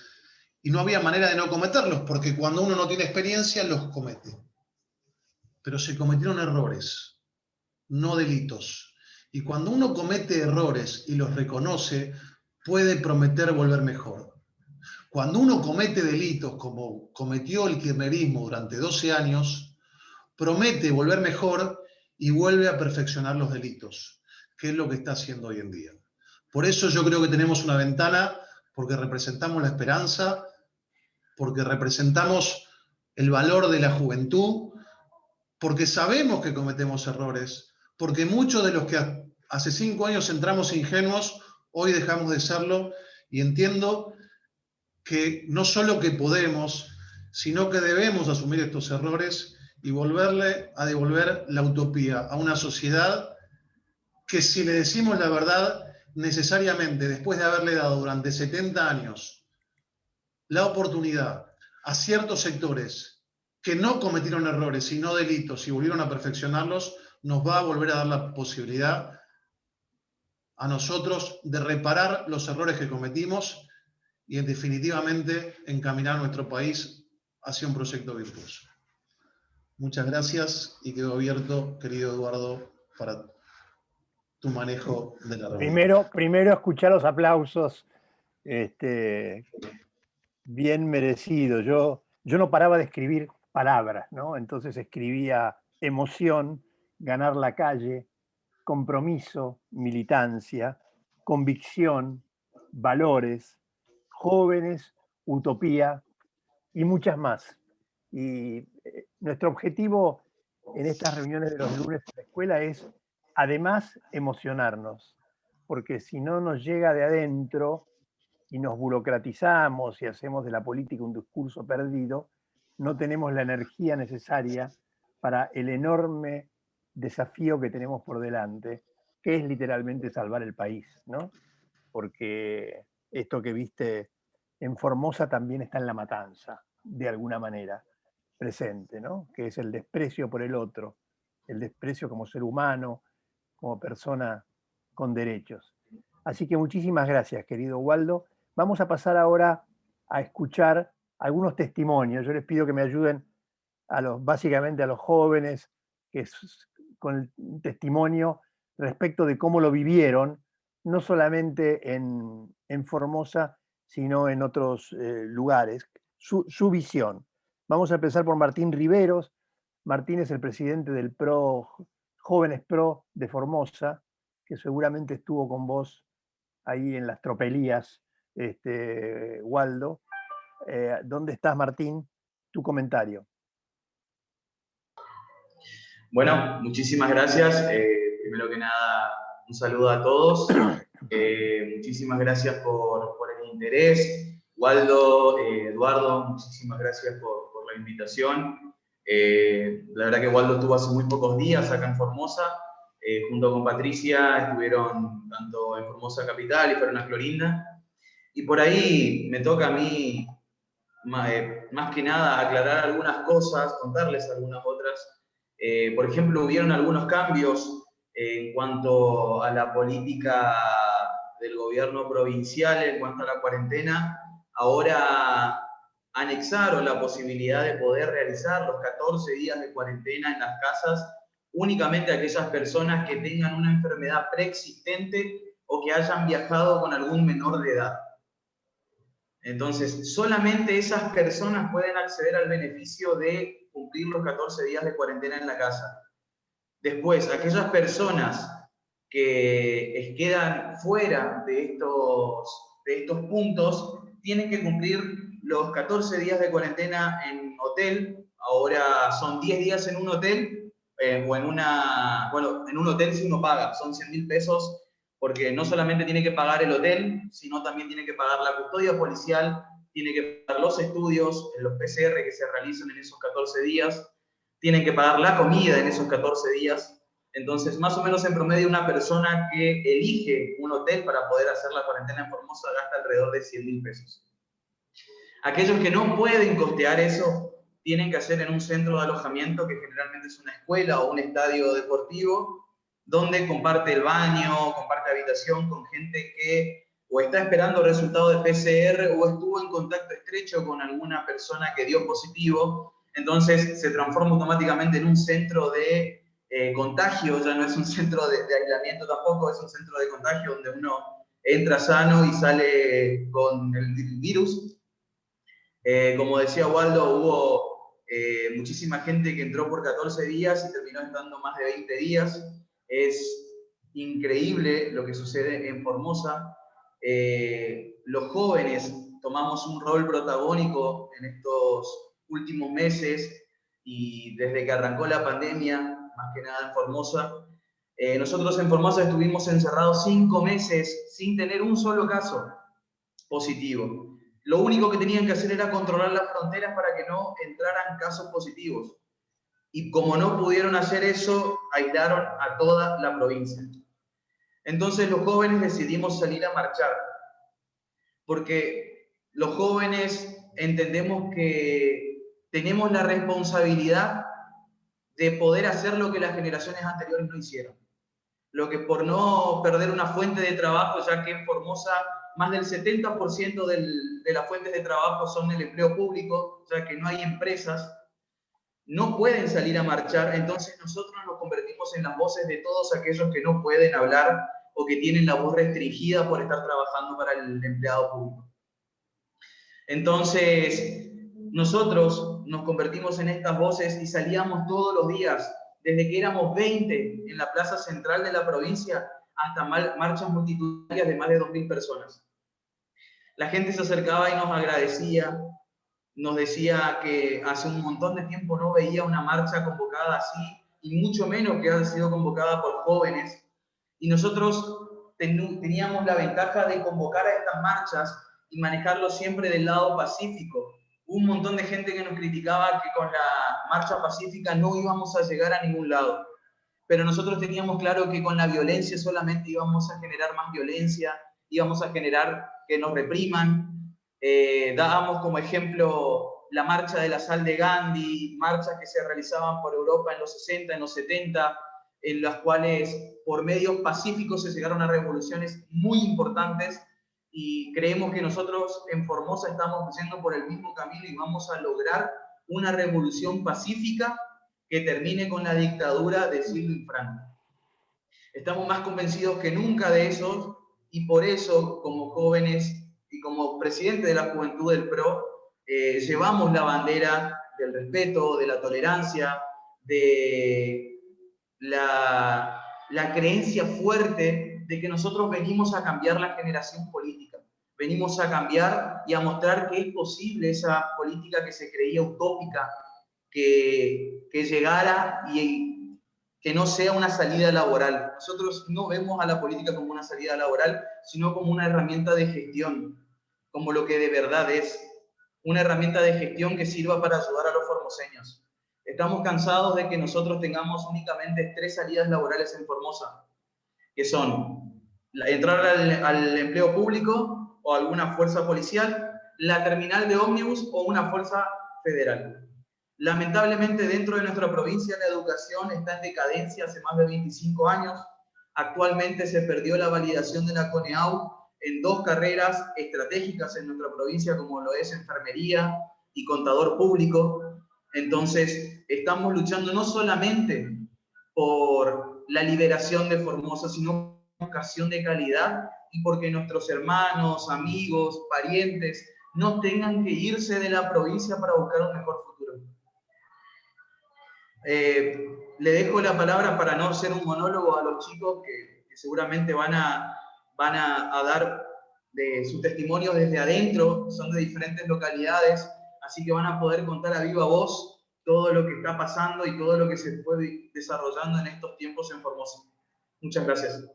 y no había manera de no cometerlos, porque cuando uno no tiene experiencia, los comete. Pero se cometieron errores, no delitos. Y cuando uno comete errores y los reconoce, puede prometer volver mejor. Cuando uno comete delitos, como cometió el kirchnerismo durante 12 años, promete volver mejor y vuelve a perfeccionar los delitos, que es lo que está haciendo hoy en día. Por eso yo creo que tenemos una ventana, porque representamos la esperanza, porque representamos el valor de la juventud, porque sabemos que cometemos errores, porque muchos de los que hace 5 años entramos ingenuos, hoy dejamos de serlo, y entiendo que no solo que podemos, sino que debemos asumir estos errores y volverle a devolver la utopía a una sociedad que, si le decimos la verdad, necesariamente, después de haberle dado durante 70 años la oportunidad a ciertos sectores que no cometieron errores, sino delitos, y volvieron a perfeccionarlos, nos va a volver a dar la posibilidad a nosotros de reparar los errores que cometimos y definitivamente encaminar nuestro país hacia un proyecto virtuoso. Muchas gracias y quedo abierto, querido Eduardo, para tu manejo de la reunión. Primero escuchar los aplausos, bien merecidos. Yo no paraba de escribir palabras, ¿no? Entonces escribía emoción, ganar la calle, compromiso, militancia, convicción, valores, jóvenes, utopía y muchas más. Y nuestro objetivo en estas reuniones de los lunes en la escuela es, además, emocionarnos, porque si no nos llega de adentro y nos burocratizamos y hacemos de la política un discurso perdido, no tenemos la energía necesaria para el enorme desafío que tenemos por delante, que es literalmente salvar el país, ¿no? Porque esto que viste en Formosa también está en La Matanza, de alguna manera, presente, ¿no? Que es el desprecio por el otro, el desprecio como ser humano, como persona con derechos. Así que muchísimas gracias, querido Waldo. Vamos a pasar ahora a escuchar algunos testimonios. Yo les pido que me ayuden básicamente a los jóvenes, con el testimonio respecto de cómo lo vivieron, no solamente en Formosa, sino en otros lugares, su visión. Vamos a empezar por Martín Riveros. Martín es el presidente del Jóvenes Pro de Formosa, que seguramente estuvo con vos ahí en las tropelías, Waldo. ¿Dónde estás, Martín? Tu comentario. Bueno, muchísimas gracias. Primero que nada, un saludo a todos. Muchísimas gracias por el interés. Waldo, Eduardo, muchísimas gracias por la invitación. La verdad que Waldo estuvo hace muy pocos días acá en Formosa. Junto con Patricia estuvieron tanto en Formosa Capital y fueron a Clorinda. Y por ahí me toca a mí, más que nada, aclarar algunas cosas, contarles algunas otras. Por ejemplo, hubieron algunos cambios en cuanto a la política del gobierno provincial en cuanto a la cuarentena. Ahora anexaron la posibilidad de poder realizar los 14 días de cuarentena en las casas únicamente a aquellas personas que tengan una enfermedad preexistente o que hayan viajado con algún menor de edad. Entonces, solamente esas personas pueden acceder al beneficio de cumplir los 14 días de cuarentena en la casa. Después, aquellas personas que quedan fuera de estos puntos tienen que cumplir los 14 días de cuarentena en hotel. Ahora son 10 días en un hotel o en en un hotel si uno paga, son 100.000 pesos, porque no solamente tiene que pagar el hotel, sino también tiene que pagar la custodia policial, tiene que pagar los estudios, los PCR que se realizan en esos 14 días, tienen que pagar la comida en esos 14 días. Entonces, más o menos en promedio, una persona que elige un hotel para poder hacer la cuarentena en Formosa gasta alrededor de 100.000 pesos. Aquellos que no pueden costear eso, tienen que hacer en un centro de alojamiento, que generalmente es una escuela o un estadio deportivo, donde comparte el baño, comparte habitación con gente que o está esperando resultado de PCR o estuvo en contacto estrecho con alguna persona que dio positivo. Entonces se transforma automáticamente en un centro de contagio, ya no es un centro de aislamiento tampoco, es un centro de contagio donde uno entra sano y sale con el virus. Como decía Waldo, hubo muchísima gente que entró por 14 días y terminó estando más de 20 días. Es increíble lo que sucede en Formosa. Los jóvenes tomamos un rol protagónico en estos últimos meses y desde que arrancó la pandemia, más que nada en Formosa. Nosotros en Formosa estuvimos encerrados 5 meses sin tener un solo caso positivo. Lo único que tenían que hacer era controlar las fronteras para que no entraran casos positivos. Y como no pudieron hacer eso, aislaron a toda la provincia. Entonces los jóvenes decidimos salir a marchar, porque los jóvenes entendemos que tenemos la responsabilidad de poder hacer lo que las generaciones anteriores no hicieron. Lo que por no perder una fuente de trabajo, ya que en Formosa más del 70% de las fuentes de trabajo son el empleo público, ya que no hay empresas, no pueden salir a marchar, entonces nosotros nos convertimos en las voces de todos aquellos que no pueden hablar o que tienen la voz restringida por estar trabajando para el empleado público. Entonces, nosotros nos convertimos en estas voces y salíamos todos los días, desde que éramos 20 en la plaza central de la provincia hasta marchas multitudinarias de más de 2.000 personas. La gente se acercaba y nos agradecía, nos decía que hace un montón de tiempo no veía una marcha convocada así, y mucho menos que haya sido convocada por jóvenes. Y nosotros teníamos la ventaja de convocar a estas marchas y manejarlo siempre del lado pacífico. Hubo un montón de gente que nos criticaba que con la marcha pacífica no íbamos a llegar a ningún lado. Pero nosotros teníamos claro que con la violencia solamente íbamos a generar más violencia, íbamos a generar que nos repriman. Dábamos como ejemplo la marcha de la sal de Gandhi, marchas que se realizaban por Europa en los 60, en los 70, en las cuales por medios pacíficos se llegaron a revoluciones muy importantes, y creemos que nosotros en Formosa estamos yendo por el mismo camino y vamos a lograr una revolución pacífica que termine con la dictadura de Silvio y Franco. Estamos más convencidos que nunca de eso, y por eso, como jóvenes y como presidente de la Juventud del PRO, llevamos la bandera del respeto, de la tolerancia, de la creencia fuerte de que nosotros venimos a cambiar la generación política. Venimos a cambiar y a mostrar que es posible esa política que se creía utópica, que llegara y que no sea una salida laboral. Nosotros no vemos a la política como una salida laboral, sino como una herramienta de gestión, como lo que de verdad es, una herramienta de gestión que sirva para ayudar a los formoseños. Estamos cansados de que nosotros tengamos únicamente 3 salidas laborales en Formosa, que son entrar al empleo público o alguna fuerza policial, la terminal de ómnibus o una fuerza federal. Lamentablemente, dentro de nuestra provincia la educación está en decadencia hace más de 25 años. Actualmente se perdió la validación de la CONEAU en 2 carreras estratégicas en nuestra provincia, como lo es enfermería y contador público. Entonces, estamos luchando no solamente por la liberación de Formosa, sino por educación de calidad y porque nuestros hermanos, amigos, parientes no tengan que irse de la provincia para buscar un mejor futuro. Le dejo la palabra para no ser un monólogo a los chicos que seguramente van a dar de sus testimonios desde adentro, son de diferentes localidades, así que van a poder contar a viva voz todo lo que está pasando y todo lo que se fue desarrollando en estos tiempos en Formosa. Muchas gracias.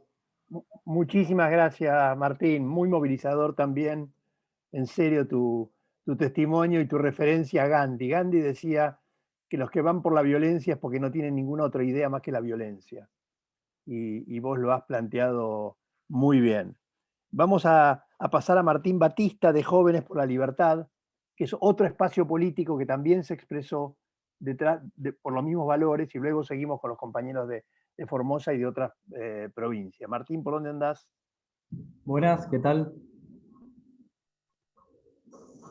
Muchísimas gracias, Martín. Muy movilizador también, en serio, tu testimonio y tu referencia a Gandhi. Gandhi decía que los que van por la violencia es porque no tienen ninguna otra idea más que la violencia. Y vos lo has planteado muy bien. Vamos a pasar a Martín Batista, de Jóvenes por la Libertad, que es otro espacio político que también se expresó por los mismos valores, y luego seguimos con los compañeros de Formosa y de otras provincias. Martín, ¿por dónde andás? Buenas, ¿qué tal?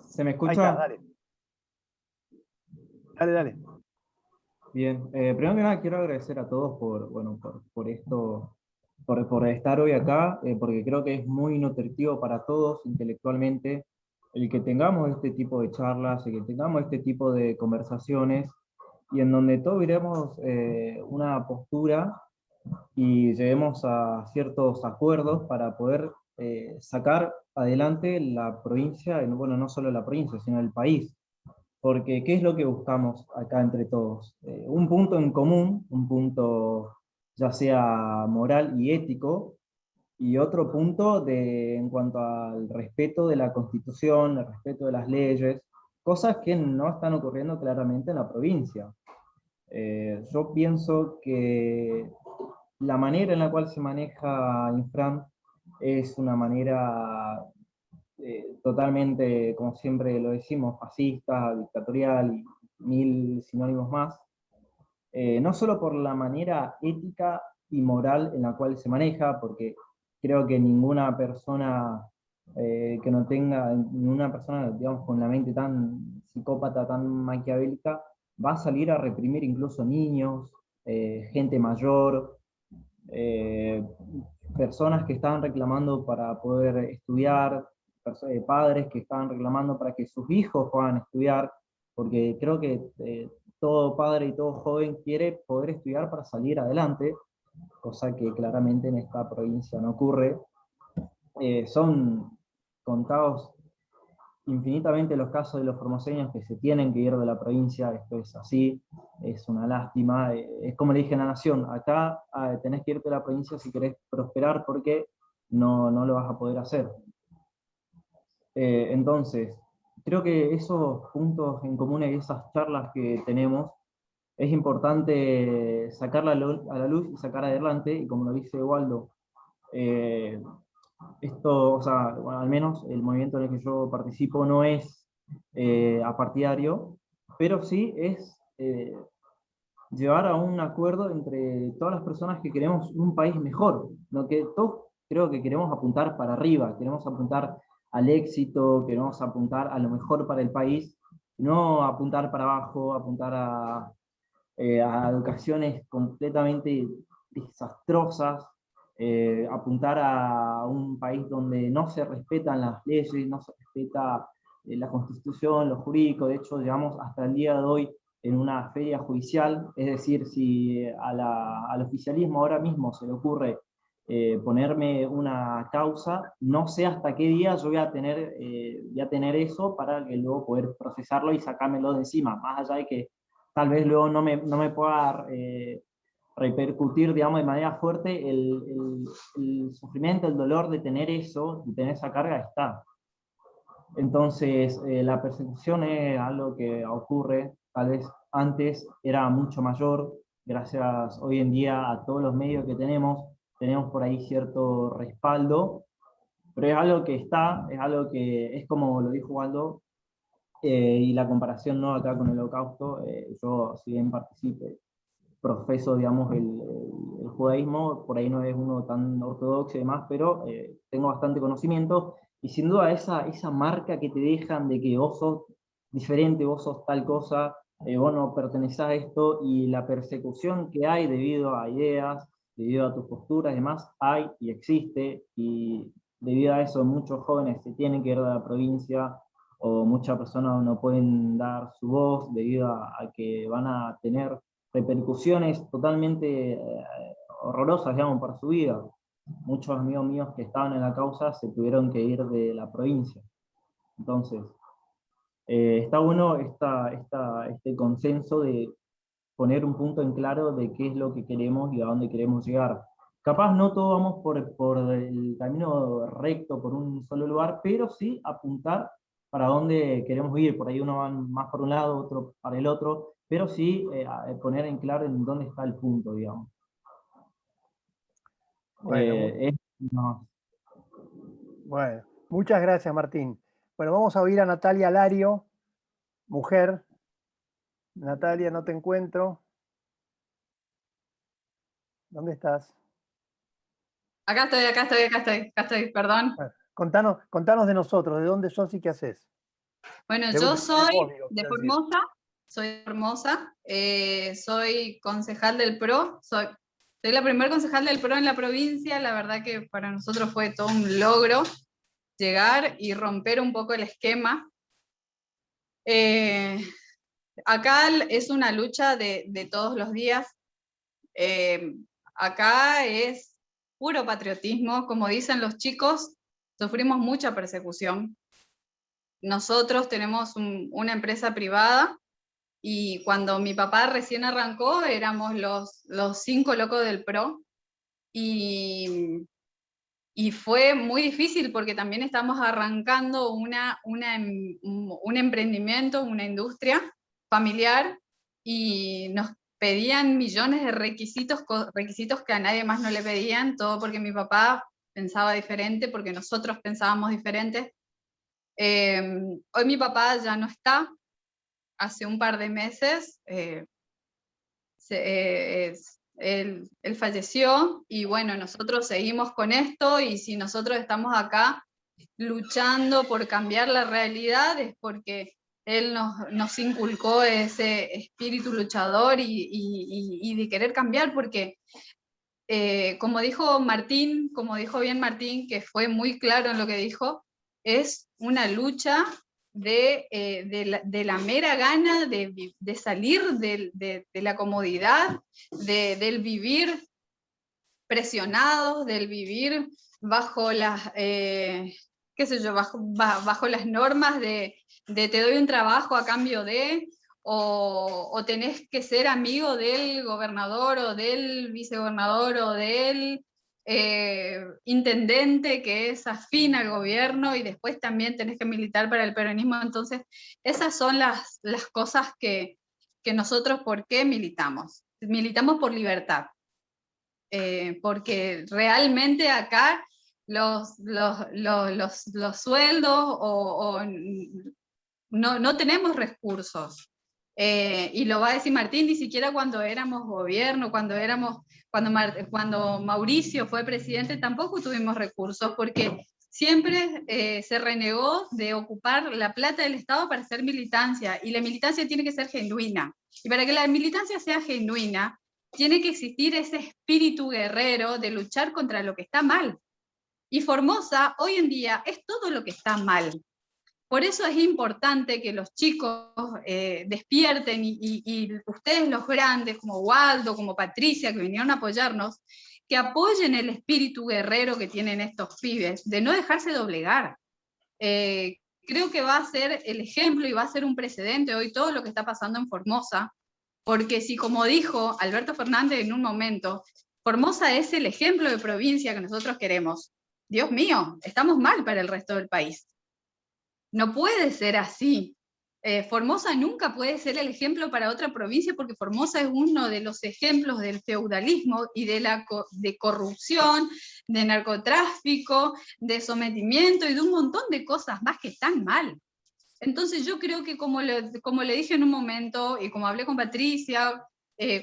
¿Se me escucha? Ahí estás, dale. Dale. Bien, primero que nada quiero agradecer a todos por estar hoy acá, porque creo que es muy nutritivo para todos intelectualmente el que tengamos este tipo de charlas, el que tengamos este tipo de conversaciones, y en donde todos iremos una postura y lleguemos a ciertos acuerdos para poder sacar adelante la provincia, bueno, no solo la provincia, sino el país. Porque, ¿qué es lo que buscamos acá entre todos? Un punto en común, un punto ya sea moral y ético, Y otro punto en cuanto al respeto de la Constitución, el respeto de las leyes, cosas que no están ocurriendo claramente en la provincia. Yo pienso que la manera en la cual se maneja Infran es una manera totalmente, como siempre lo decimos, fascista, dictatorial y mil sinónimos más, no solo por la manera ética y moral en la cual se maneja, porque creo que ninguna persona que no tenga, ninguna persona, digamos, con la mente tan psicópata, tan maquiavélica, va a salir a reprimir incluso niños, gente mayor, eh, personas que estaban reclamando para poder estudiar, padres que estaban reclamando para que sus hijos puedan estudiar, porque creo que todo padre y todo joven quiere poder estudiar para salir adelante, cosa que claramente en esta provincia no ocurre. Son contados infinitamente los casos de los formoseños que se tienen que ir de la provincia, esto es así, es una lástima, es como le dije a la Nación, acá tenés que irte de la provincia si querés prosperar porque no lo vas a poder hacer. Entonces, creo que esos puntos en común y esas charlas que tenemos, es importante sacarla a la luz y sacar adelante, y como lo dice Waldo, esto, o sea, bueno, al menos el movimiento en el que yo participo no es apartidario, pero sí es llevar a un acuerdo entre todas las personas que queremos un país mejor, lo que todos creo que queremos apuntar para arriba, queremos apuntar al éxito, queremos apuntar a lo mejor para el país, no apuntar para abajo, apuntar a educaciones completamente desastrosas, apuntar a un país donde no se respetan las leyes, no se respeta la Constitución, lo jurídico. De hecho, llegamos hasta el día de hoy en una feria judicial, es decir, si al oficialismo ahora mismo se le ocurre ponerme una causa, no sé hasta qué día yo voy a tener eso para que luego poder procesarlo y sacármelo de encima, más allá de que tal vez luego no me pueda repercutir, digamos, de manera fuerte el sufrimiento, el dolor de tener eso, de tener esa carga, está. Entonces, la persecución es algo que ocurre, tal vez antes era mucho mayor, gracias hoy en día a todos los medios que tenemos por ahí cierto respaldo, pero es algo que está, es algo que es como lo dijo Waldo, y la comparación no acá con el Holocausto, yo si bien profeso, digamos, el judaísmo, por ahí no es uno tan ortodoxo y demás, pero tengo bastante conocimiento, y sin duda esa marca que te dejan de que vos sos diferente, vos sos tal cosa, vos no pertenecés a esto, y la persecución que hay debido a ideas, debido a tus posturas y demás, hay y existe, y debido a eso muchos jóvenes se tienen que ir de la provincia, o muchas personas no pueden dar su voz debido a que van a tener repercusiones totalmente horrorosas, digamos, para su vida. Muchos amigos míos que estaban en la causa se tuvieron que ir de la provincia. Entonces, está bueno este consenso de poner un punto en claro de qué es lo que queremos y a dónde queremos llegar. Capaz no todos vamos por el camino recto, por un solo lugar, pero sí apuntar para dónde queremos ir. Por ahí uno va más por un lado, otro para el otro, pero sí poner en claro en dónde está el punto, digamos. Bueno, No. bueno, muchas gracias, Martín. Bueno, vamos a oír a Natalia Lario, mujer. Natalia, no te encuentro. ¿Dónde estás? Acá estoy, perdón. Contanos de nosotros, de dónde sos y qué haces. Bueno, De yo vos, digo, de quiero decir. Formosa, soy concejal del PRO, soy la primer concejal del PRO en la provincia, la verdad que para nosotros fue todo un logro llegar y romper un poco el esquema. Acá es una lucha de todos los días, acá es puro patriotismo, como dicen los chicos, sufrimos mucha persecución. Nosotros tenemos una empresa privada y cuando mi papá recién arrancó éramos los 5 locos del PRO y y fue muy difícil porque también estamos arrancando un emprendimiento, una industria familiar, y nos pedían millones de requisitos que a nadie más no le pedían, todo porque mi papá pensaba diferente, porque nosotros pensábamos diferente. Hoy mi papá ya no está, hace un par de meses él falleció, y bueno, nosotros seguimos con esto, y si nosotros estamos acá luchando por cambiar la realidad es porque él nos inculcó ese espíritu luchador y de querer cambiar, porque como dijo bien Martín, que fue muy claro en lo que dijo, es una lucha de la mera gana de salir de la comodidad, del vivir presionados, del vivir bajo las, qué sé yo, bajo las normas de te doy un trabajo a cambio de, o tenés que ser amigo del gobernador o del vicegobernador o del intendente que es afín al gobierno, y después también tenés que militar para el peronismo. Entonces, esas son las cosas que nosotros, ¿por qué militamos? Militamos por libertad. Porque realmente acá los sueldos no tenemos recursos. Y lo va a decir Martín, ni siquiera cuando éramos gobierno, cuando Mauricio fue presidente, tampoco tuvimos recursos, porque siempre se renegó de ocupar la plata del Estado para hacer militancia, y la militancia tiene que ser genuina. Y para que la militancia sea genuina, tiene que existir ese espíritu guerrero de luchar contra lo que está mal. Y Formosa hoy en día es todo lo que está mal. Por eso es importante que los chicos despierten, y ustedes los grandes, como Waldo, como Patricia, que vinieron a apoyarnos, que apoyen el espíritu guerrero que tienen estos pibes, de no dejarse doblegar. Creo que va a ser el ejemplo y va a ser un precedente hoy todo lo que está pasando en Formosa, porque si, como dijo Alberto Fernández en un momento, Formosa es el ejemplo de provincia que nosotros queremos, Dios mío, estamos mal para el resto del país. No puede ser así. Formosa nunca puede ser el ejemplo para otra provincia, porque Formosa es uno de los ejemplos del feudalismo y de corrupción, de narcotráfico, de sometimiento y de un montón de cosas más que están mal. Entonces yo creo que, como le dije en un momento, y como hablé con Patricia,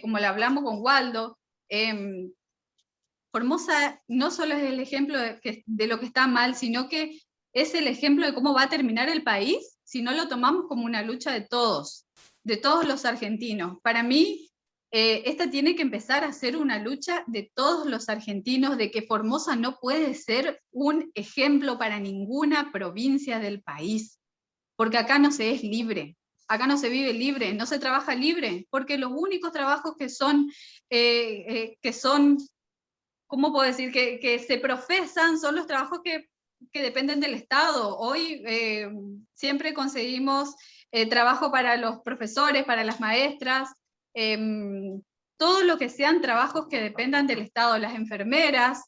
como le hablamos con Waldo, Formosa no solo es el ejemplo de lo que está mal, sino que es el ejemplo de cómo va a terminar el país si no lo tomamos como una lucha de todos los argentinos. Para mí, esta tiene que empezar a ser una lucha de todos los argentinos, de que Formosa no puede ser un ejemplo para ninguna provincia del país, porque acá no se es libre, acá no se vive libre, no se trabaja libre, porque los únicos trabajos que son, ¿cómo puedo decir?, que se profesan son los trabajos que dependen del Estado. Hoy siempre conseguimos trabajo para los profesores, para las maestras, todo lo que sean trabajos que dependan del Estado, las enfermeras,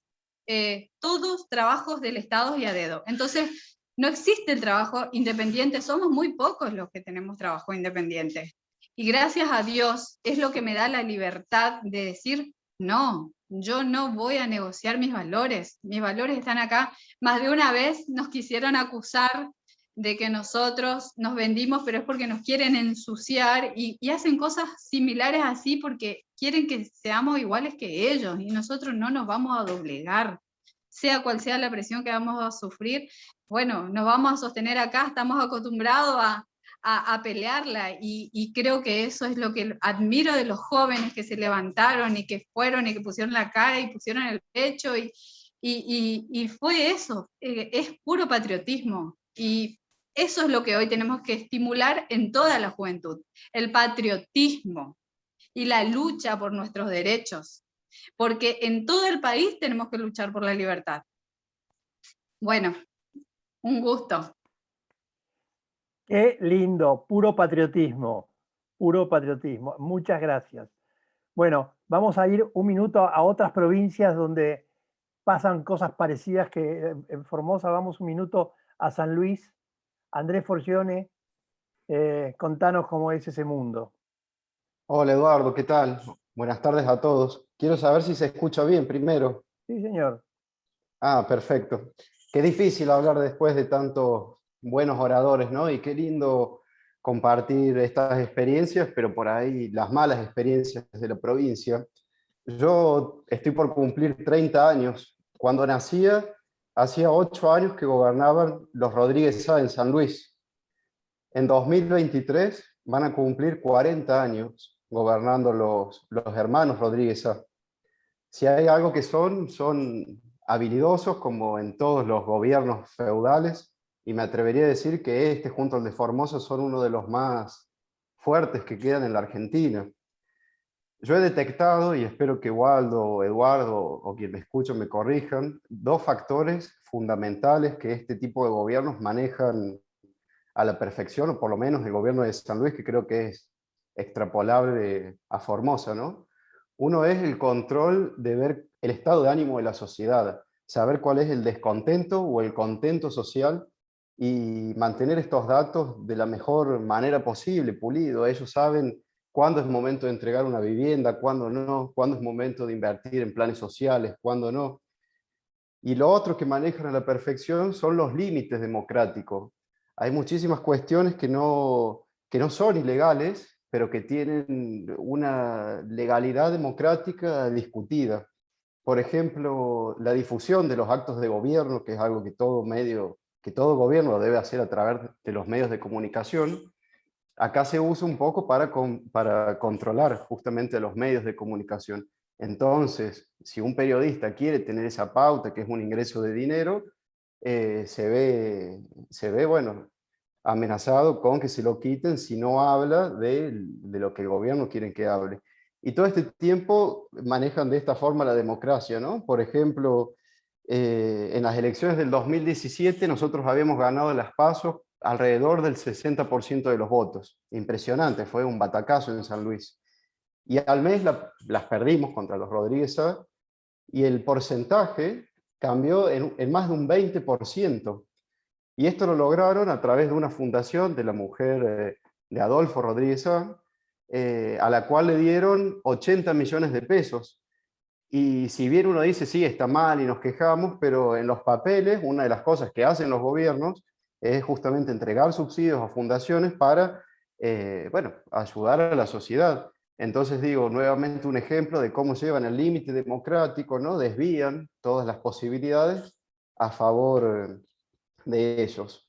todos trabajos del Estado y a dedo. Entonces, no existe el trabajo independiente, somos muy pocos los que tenemos trabajo independiente. Y gracias a Dios es lo que me da la libertad de decir, no, yo no voy a negociar mis valores están acá. Más de una vez nos quisieron acusar de que nosotros nos vendimos, pero es porque nos quieren ensuciar, y hacen cosas similares así porque quieren que seamos iguales que ellos, y nosotros no nos vamos a doblegar, sea cual sea la presión que vamos a sufrir. Bueno, nos vamos a sostener acá, estamos acostumbrados a pelearla, y creo que eso es lo que admiro de los jóvenes que se levantaron y que fueron y que pusieron la cara y pusieron el pecho, y fue eso, es puro patriotismo, y eso es lo que hoy tenemos que estimular en toda la juventud, el patriotismo y la lucha por nuestros derechos, porque en todo el país tenemos que luchar por la libertad. Bueno, un gusto. Qué lindo, puro patriotismo, puro patriotismo. Muchas gracias. Bueno, vamos a ir un minuto a otras provincias donde pasan cosas parecidas que en Formosa. Vamos un minuto a San Luis. Andrés Forgione, contanos cómo es ese mundo. Hola Eduardo, ¿qué tal? Buenas tardes a todos. Quiero saber si se escucha bien primero. Sí, señor. Ah, perfecto. Qué difícil hablar después de tantos buenos oradores, ¿no? Y qué lindo compartir estas experiencias, pero por ahí las malas experiencias de la provincia. Yo estoy por cumplir 30 años. Cuando nacía, hacía 8 años que gobernaban los Rodríguez Sá en San Luis. En 2023 van a cumplir 40 años gobernando los hermanos Rodríguez Sá. Si hay algo que son habilidosos como en todos los gobiernos feudales, y me atrevería a decir que este junto al de Formosa son uno de los más fuertes que quedan en la Argentina. Yo he detectado, y espero que Waldo, Eduardo o quien me escuche me corrijan, dos factores fundamentales que este tipo de gobiernos manejan a la perfección, o por lo menos el gobierno de San Luis, que creo que es extrapolable a Formosa, ¿no? Uno es el control de ver el estado de ánimo de la sociedad, saber cuál es el descontento o el contento social y mantener estos datos de la mejor manera posible, pulido. Ellos saben cuándo es momento de entregar una vivienda, cuándo no, cuándo es momento de invertir en planes sociales, cuándo no. Y lo otro que manejan a la perfección son los límites democráticos. Hay muchísimas cuestiones que no son ilegales, pero que tienen una legalidad democrática discutida. Por ejemplo, la difusión de los actos de gobierno, que es algo que que todo gobierno debe hacer a través de los medios de comunicación. Acá se usa un poco para controlar justamente los medios de comunicación. Entonces, si un periodista quiere tener esa pauta, que es un ingreso de dinero, se ve, bueno, amenazado con que se lo quiten si no habla de lo que el gobierno quiere que hable. Y todo este tiempo manejan de esta forma la democracia, ¿no? Por ejemplo, en las elecciones del 2017 nosotros habíamos ganado las PASO alrededor del 60% de los votos. Impresionante, fue un batacazo en San Luis. Y al mes las perdimos contra los Rodríguez Sá, y el porcentaje cambió en más de un 20%. Y esto lo lograron a través de una fundación de la mujer de Adolfo Rodríguez Sá, a la cual le dieron 80 millones de pesos. Y si bien uno dice, sí, está mal y nos quejamos, pero en los papeles, una de las cosas que hacen los gobiernos es justamente entregar subsidios a fundaciones para, bueno, ayudar a la sociedad. Entonces digo, nuevamente un ejemplo de cómo llevan el límite democrático, ¿no? Desvían todas las posibilidades a favor de ellos.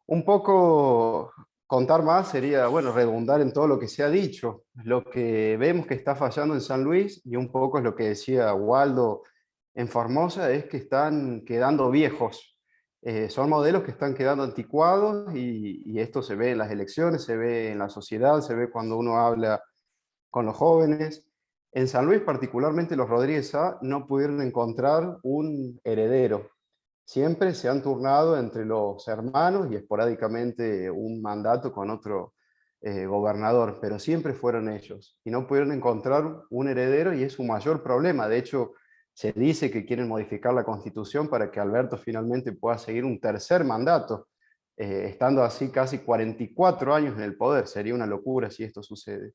Un poco contar más sería, bueno, redundar en todo lo que se ha dicho. Lo que vemos que está fallando en San Luis, y un poco es lo que decía Waldo en Formosa, es que están quedando viejos. Son modelos que están quedando anticuados y esto se ve en las elecciones, se ve en la sociedad, se ve cuando uno habla con los jóvenes. En San Luis, particularmente los Rodríguez Sá, no pudieron encontrar un heredero. Siempre se han turnado entre los hermanos y esporádicamente un mandato con otro gobernador, pero siempre fueron ellos. Y no pudieron encontrar un heredero y es su mayor problema. De hecho, se dice que quieren modificar la Constitución para que Alberto finalmente pueda seguir un tercer mandato, estando así casi 44 años en el poder. Sería una locura si esto sucede.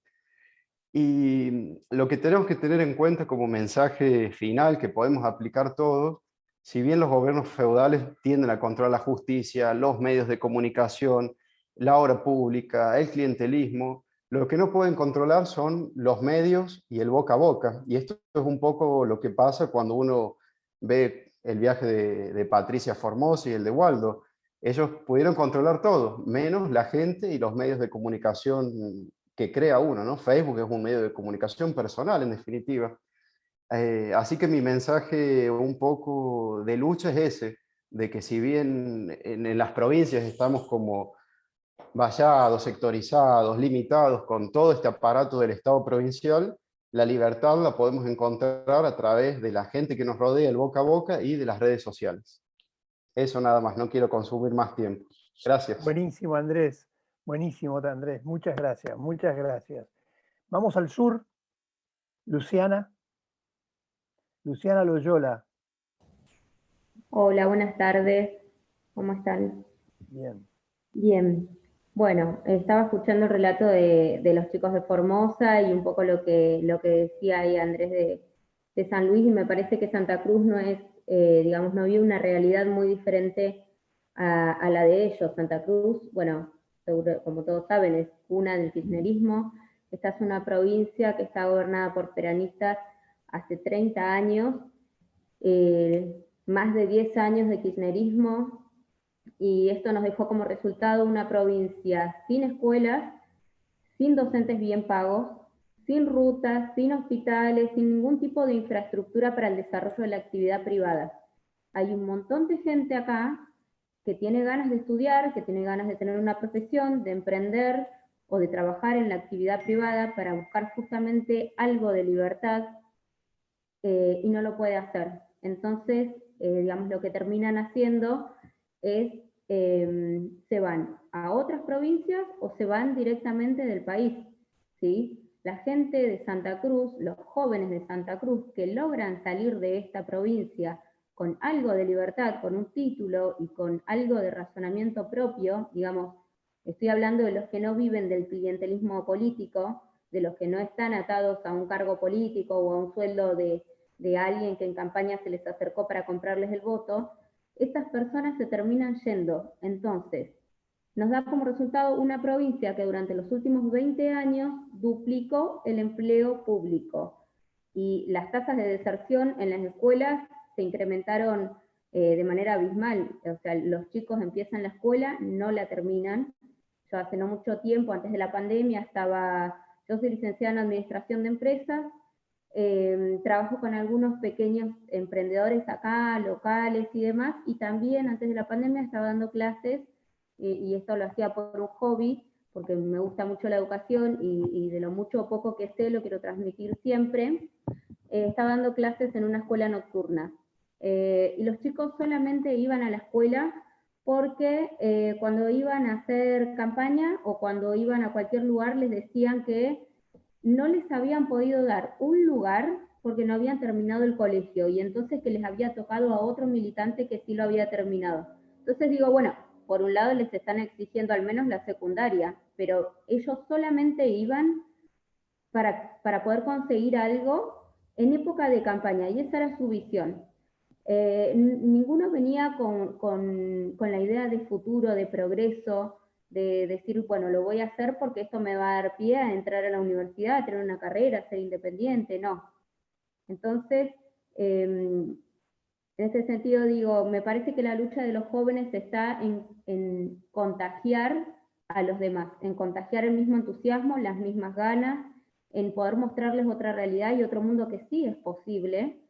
Y lo que tenemos que tener en cuenta como mensaje final que podemos aplicar todos, si bien los gobiernos feudales tienden a controlar la justicia, los medios de comunicación, la obra pública, el clientelismo, lo que no pueden controlar son los medios y el boca a boca. Y esto es un poco lo que pasa cuando uno ve el viaje de Patricia Formosa y el de Waldo. Ellos pudieron controlar todo, menos la gente y los medios de comunicación que crea uno, ¿no? Facebook es un medio de comunicación personal, en definitiva. Así que mi mensaje un poco de lucha es ese, de que si bien en las provincias estamos como vallados, sectorizados, limitados con todo este aparato del Estado provincial, la libertad la podemos encontrar a través de la gente que nos rodea, el boca a boca, y de las redes sociales. Eso nada más, no quiero consumir más tiempo. Gracias. Buenísimo, Andrés. Buenísimo, Andrés. Muchas gracias, muchas gracias. Vamos al sur. Luciana. Luciana Loyola. Hola, buenas tardes. ¿Cómo están? Bien. Bien. Bueno, estaba escuchando el relato de los chicos de Formosa y un poco lo que decía ahí Andrés de San Luis, y me parece que Santa Cruz no es, digamos, no vive una realidad muy diferente a la de ellos. Santa Cruz, bueno, seguro, como todos saben, es cuna del kirchnerismo. Esta es una provincia que está gobernada por peronistas hace 30 años, más de 10 años de kirchnerismo, y esto nos dejó como resultado una provincia sin escuelas, sin docentes bien pagos, sin rutas, sin hospitales, sin ningún tipo de infraestructura para el desarrollo de la actividad privada. Hay un montón de gente acá que tiene ganas de estudiar, que tiene ganas de tener una profesión, de emprender o de trabajar en la actividad privada para buscar justamente algo de libertad, y no lo puede hacer. Entonces, digamos, lo que terminan haciendo es, se van a otras provincias o se van directamente del país, ¿sí? La gente de Santa Cruz, los jóvenes de Santa Cruz que logran salir de esta provincia con algo de libertad, con un título y con algo de razonamiento propio, digamos, estoy hablando de los que no viven del clientelismo político, de los que no están atados a un cargo político o a un sueldo de alguien que en campaña se les acercó para comprarles el voto, estas personas se terminan yendo. Entonces, nos da como resultado una provincia que durante los últimos 20 años duplicó el empleo público, y las tasas de deserción en las escuelas se incrementaron de manera abismal. O sea, los chicos empiezan la escuela, no la terminan. Yo hace no mucho tiempo, antes de la pandemia, yo soy licenciada en Administración de Empresas, trabajo con algunos pequeños emprendedores acá, locales y demás, y también antes de la pandemia estaba dando clases, y esto lo hacía por un hobby, porque me gusta mucho la educación y de lo mucho o poco que sé lo quiero transmitir siempre. Estaba dando clases en una escuela nocturna, y los chicos solamente iban a la escuela porque cuando iban a hacer campaña o cuando iban a cualquier lugar les decían que no les habían podido dar un lugar porque no habían terminado el colegio, y entonces que les había tocado a otro militante que sí lo había terminado. Entonces digo, bueno, por un lado les están exigiendo al menos la secundaria, pero ellos solamente iban para poder conseguir algo en época de campaña, y esa era su visión. Ninguno venía con la idea de futuro, de progreso, de decir, bueno, lo voy a hacer porque esto me va a dar pie a entrar a la universidad, a tener una carrera, a ser independiente, no. Entonces, en ese sentido digo, me parece que la lucha de los jóvenes está en contagiar a los demás, en contagiar el mismo entusiasmo, las mismas ganas, en poder mostrarles otra realidad y otro mundo que sí es posible.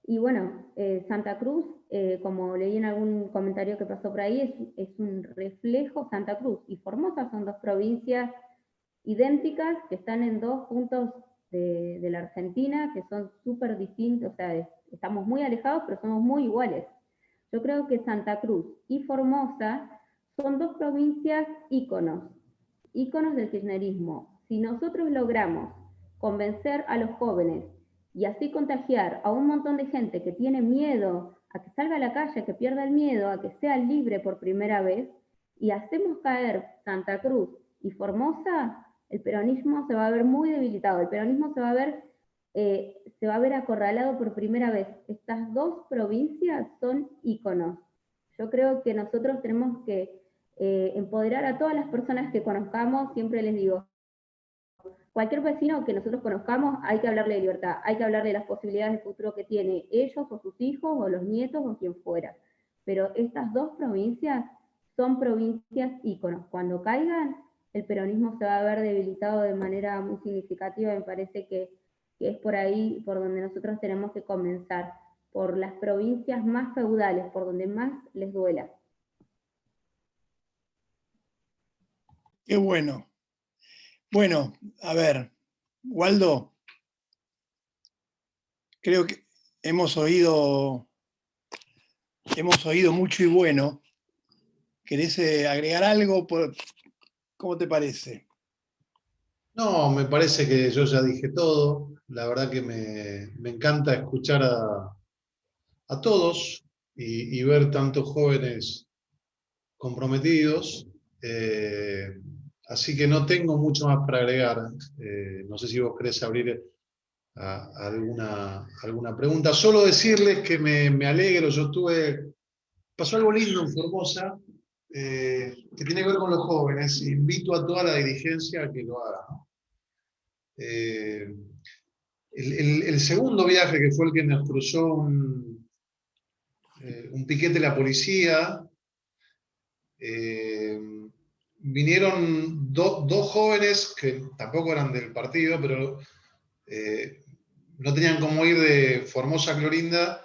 Y bueno, Santa Cruz, como leí en algún comentario que pasó por ahí, es un reflejo. Santa Cruz y Formosa son dos provincias idénticas que están en dos puntos de la Argentina que son súper distintos. O sea, estamos muy alejados, pero somos muy iguales. Yo creo que Santa Cruz y Formosa son dos provincias íconos del kirchnerismo. Si nosotros logramos convencer a los jóvenes y así contagiar a un montón de gente que tiene miedo a que salga a la calle, a que pierda el miedo, a que sea libre por primera vez, y hacemos caer Santa Cruz y Formosa, el peronismo se va a ver muy debilitado, el peronismo se va a ver acorralado por primera vez. Estas dos provincias son íconos. Yo creo que nosotros tenemos que empoderar a todas las personas que conozcamos. Siempre les digo, cualquier vecino que nosotros conozcamos hay que hablarle de libertad, hay que hablarle de las posibilidades de futuro que tiene ellos o sus hijos o los nietos o quien fuera. Pero estas dos provincias son provincias íconos. Cuando caigan, el peronismo se va a ver debilitado de manera muy significativa. Me parece que es por ahí por donde nosotros tenemos que comenzar, por las provincias más feudales, por donde más les duela. Qué bueno. Bueno, a ver, Waldo, creo que hemos oído mucho y bueno. ¿Querés agregar algo? ¿Cómo te parece? No, me parece que yo ya dije todo. La verdad que me encanta escuchar a todos y ver tantos jóvenes comprometidos. Así que no tengo mucho más para agregar. No sé si vos querés abrir a alguna pregunta. Solo decirles que me alegro, pasó algo lindo en Formosa, que tiene que ver con los jóvenes. Invito a toda la dirigencia a que lo haga, ¿no? El segundo viaje, que fue el que nos cruzó un piquete de la policía, vinieron dos jóvenes que tampoco eran del partido, pero no tenían cómo ir de Formosa a Clorinda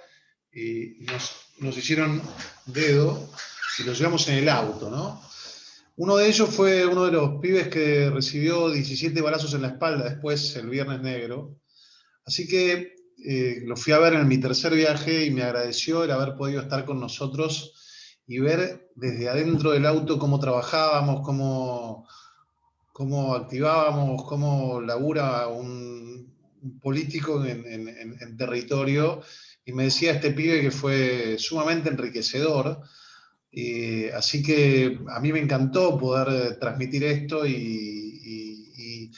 y nos hicieron dedo y los llevamos en el auto, ¿no? Uno de ellos fue uno de los pibes que recibió 17 balazos en la espalda después, el Viernes Negro. Así que lo fui a ver en mi tercer viaje y me agradeció el haber podido estar con nosotros y ver desde adentro del auto cómo trabajábamos, cómo activábamos, cómo labura un político en territorio. Y me decía este pibe que fue sumamente enriquecedor. Así que a mí me encantó poder transmitir esto e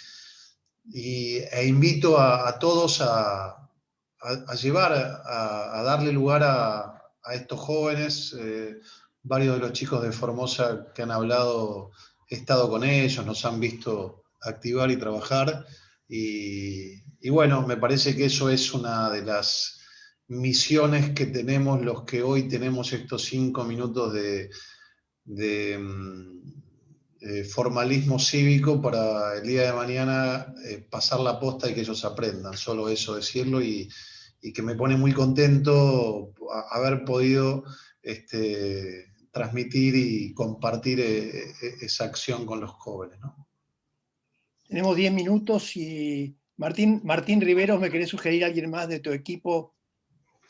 invito a todos a llevar, a darle lugar a estos jóvenes. Varios de los chicos de Formosa que han hablado, he estado con ellos, nos han visto activar y trabajar. Y bueno, me parece que eso es una de las misiones que tenemos los que hoy tenemos estos 5 minutos de formalismo cívico para el día de mañana pasar la posta y que ellos aprendan. Solo eso decirlo y que me pone muy contento haber podido transmitir y compartir esa acción con los jóvenes, ¿no? Tenemos 10 minutos y Martín Riveros, ¿me querés sugerir a alguien más de tu equipo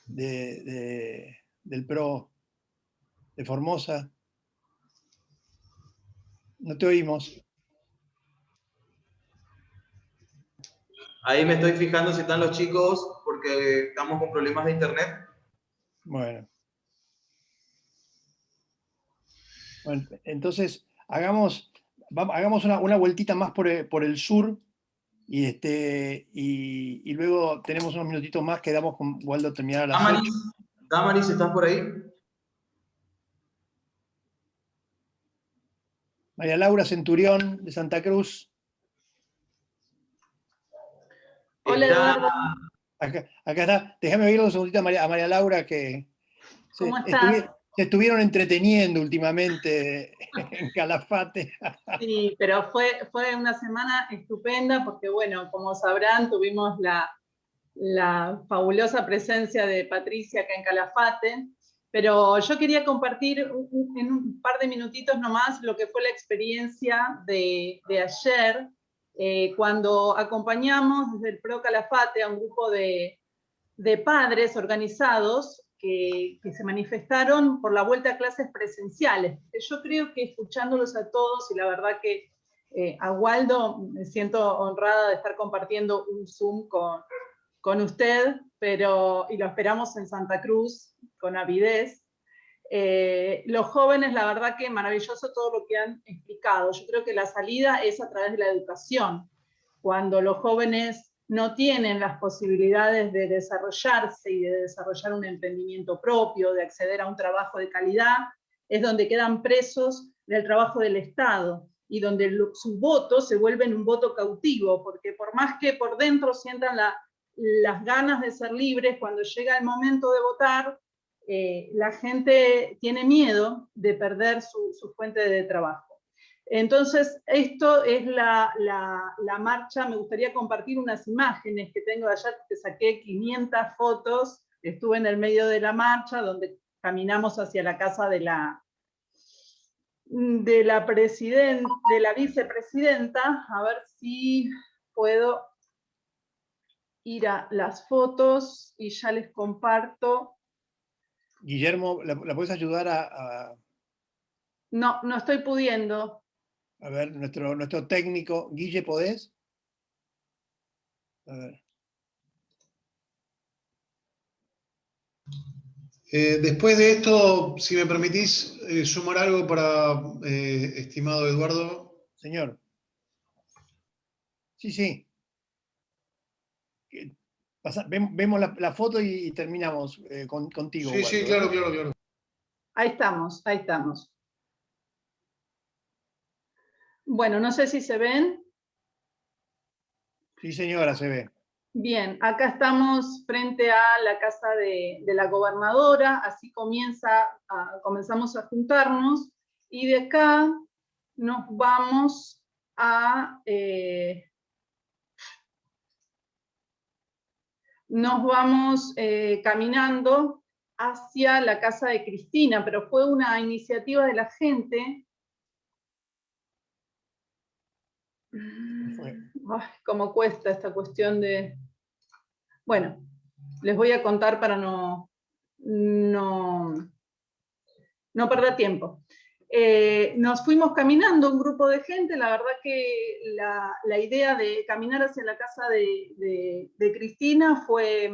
del PRO de Formosa? No te oímos. Ahí me estoy fijando si están los chicos, porque estamos con problemas de internet. Bueno, entonces hagamos una vueltita más por el sur y luego tenemos unos minutitos más, quedamos con Waldo a terminar a las 8. Damaris, ¿estás por ahí? María Laura Centurión, de Santa Cruz. Hola, Eduardo. Acá está. Déjame oírlo un segundito a María Laura, que ¿Cómo estás? se estuvieron entreteniendo últimamente en Calafate. Sí, pero fue una semana estupenda porque, bueno, como sabrán, tuvimos la fabulosa presencia de Patricia acá en Calafate, pero yo quería compartir en un par de minutitos nomás lo que fue la experiencia de ayer, cuando acompañamos desde el PRO Calafate a un grupo de padres organizados que se manifestaron por la vuelta a clases presenciales. Yo creo que escuchándolos a todos, y la verdad que a Waldo me siento honrada de estar compartiendo un Zoom con usted, y lo esperamos en Santa Cruz con avidez. Los jóvenes, la verdad que maravilloso todo lo que han explicado. Yo creo que la salida es a través de la educación. Cuando los jóvenes no tienen las posibilidades de desarrollarse y de desarrollar un emprendimiento propio, de acceder a un trabajo de calidad, es donde quedan presos del trabajo del Estado y donde su voto se vuelve un voto cautivo, porque por más que por dentro sientan las ganas de ser libres, cuando llega el momento de votar, la gente tiene miedo de perder su fuente de trabajo. Entonces, esto es la marcha. Me gustaría compartir unas imágenes que tengo de allá, que saqué 500 fotos, estuve en el medio de la marcha, donde caminamos hacia la casa de la vicepresidenta. A ver si puedo ir a las fotos y ya les comparto. Guillermo, ¿la puedes ayudar a...? No estoy pudiendo. A ver, nuestro técnico, Guille, ¿podés? A ver. Después de esto, si me permitís sumar algo para estimado Eduardo. Señor. Sí, sí. Vemos la foto y terminamos contigo. Sí, sí, Waldo, claro. Ahí estamos, ahí estamos. Bueno, no sé si se ven. Sí, señora, se ve. Bien, acá estamos frente a la casa de la gobernadora, así comenzamos a juntarnos, y de acá nos vamos a... caminando hacia la casa de Cristina, pero fue una iniciativa de la gente. Ay, cómo cuesta esta cuestión de... Bueno, les voy a contar para no perder tiempo. Nos fuimos caminando un grupo de gente, la verdad que la idea de caminar hacia la casa de Cristina fue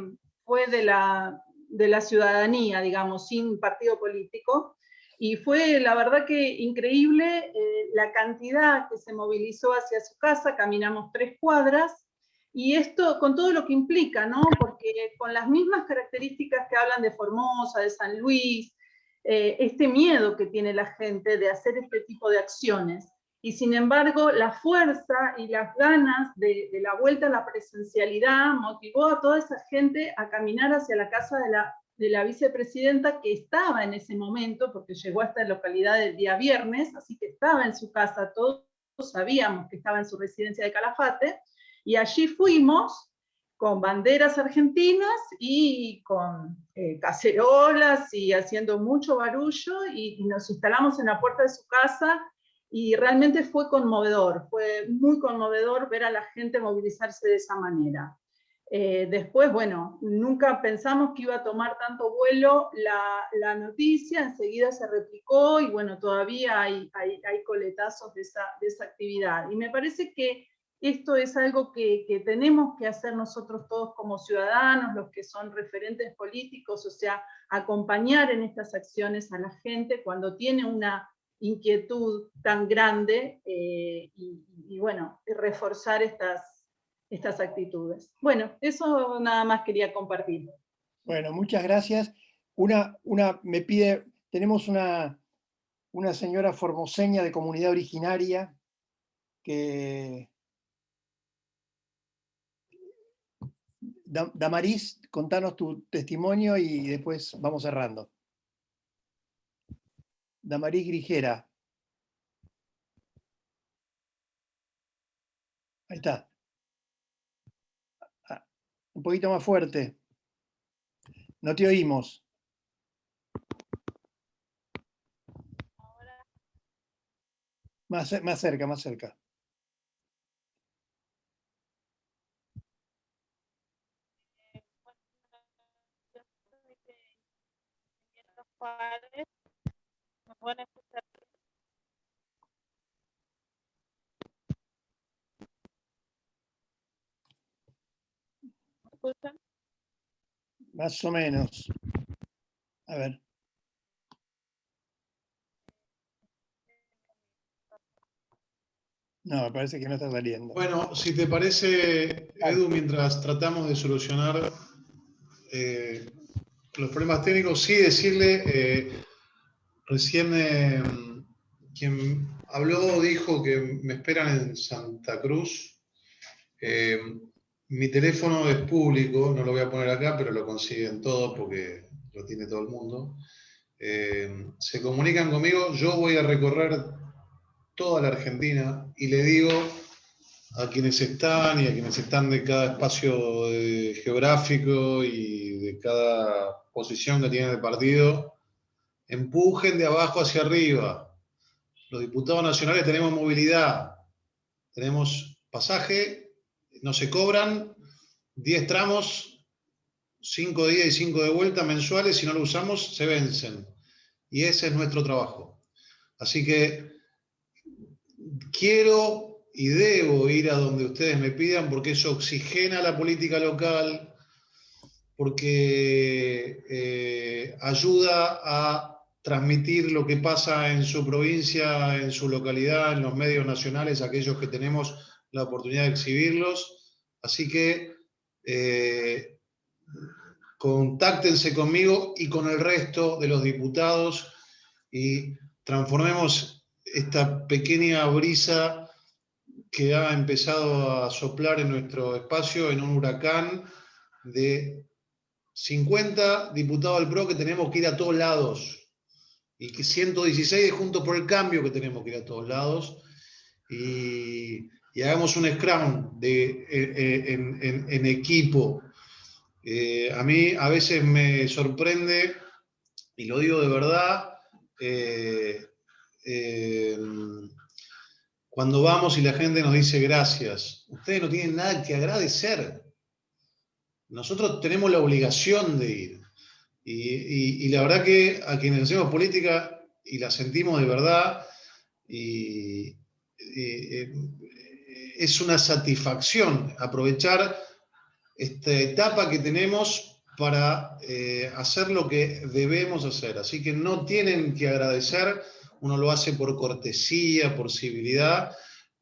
de la ciudadanía, digamos, sin partido político, y fue la verdad que increíble la cantidad que se movilizó hacia su casa. Caminamos 3 cuadras, y esto con todo lo que implica, ¿no? Porque con las mismas características que hablan de Formosa, de San Luis, este miedo que tiene la gente de hacer este tipo de acciones. Y sin embargo, la fuerza y las ganas de la vuelta a la presencialidad motivó a toda esa gente a caminar hacia la casa de la vicepresidenta, que estaba en ese momento, porque llegó a esta localidad el día viernes, así que estaba en su casa, todos sabíamos que estaba en su residencia de Calafate, y allí fuimos con banderas argentinas y con cacerolas y haciendo mucho barullo, y nos instalamos en la puerta de su casa, y realmente fue conmovedor, fue muy conmovedor ver a la gente movilizarse de esa manera. Después, bueno, nunca pensamos que iba a tomar tanto vuelo la noticia, enseguida se replicó, y bueno, todavía hay coletazos de esa actividad. Y me parece que esto es algo que tenemos que hacer nosotros todos como ciudadanos, los que son referentes políticos, o sea, acompañar en estas acciones a la gente cuando tiene una inquietud tan grande, y bueno, reforzar estas actitudes. Bueno, eso nada más quería compartir. Bueno, muchas gracias. Me pide, tenemos una señora formoseña de comunidad originaria que... Damaris, contanos tu testimonio y después vamos cerrando. Damaris Grijera. Ahí está. Un poquito más fuerte. No te oímos. Más cerca, más cerca. ¿Me pueden escuchar? ¿Me escuchan? Más o menos. A ver. No, me parece que no está saliendo. Bueno, si te parece, Edu, mientras tratamos de solucionar los problemas técnicos, sí decirle, recién quien habló dijo que me esperan en Santa Cruz. Mi teléfono es público, no lo voy a poner acá, pero lo consiguen todos porque lo tiene todo el mundo. Se comunican conmigo, yo voy a recorrer toda la Argentina y le digo a quienes están y a quienes están de cada espacio geográfico y de cada posición que tiene el partido, empujen de abajo hacia arriba. Los diputados nacionales tenemos movilidad, tenemos pasaje, no se cobran 10 tramos, 5 de ida y 5 de vuelta mensuales, si no lo usamos se vencen. Y ese es nuestro trabajo. Así que quiero y debo ir a donde ustedes me pidan porque eso oxigena la política local, porque ayuda a transmitir lo que pasa en su provincia, en su localidad, en los medios nacionales, aquellos que tenemos la oportunidad de exhibirlos. Así que contáctense conmigo y con el resto de los diputados y transformemos esta pequeña brisa que ha empezado a soplar en nuestro espacio en un huracán de 50 diputados del PRO que tenemos que ir a todos lados, y que 116 de Juntos por el Cambio que tenemos que ir a todos lados, y hagamos un scrum en equipo. A mí a veces me sorprende, y lo digo de verdad, cuando vamos y la gente nos dice gracias. Ustedes no tienen nada que agradecer. Nosotros tenemos la obligación de ir. Y la verdad que a quienes hacemos política y la sentimos de verdad, es una satisfacción aprovechar esta etapa que tenemos para hacer lo que debemos hacer. Así que no tienen que agradecer, uno lo hace por cortesía, por civilidad,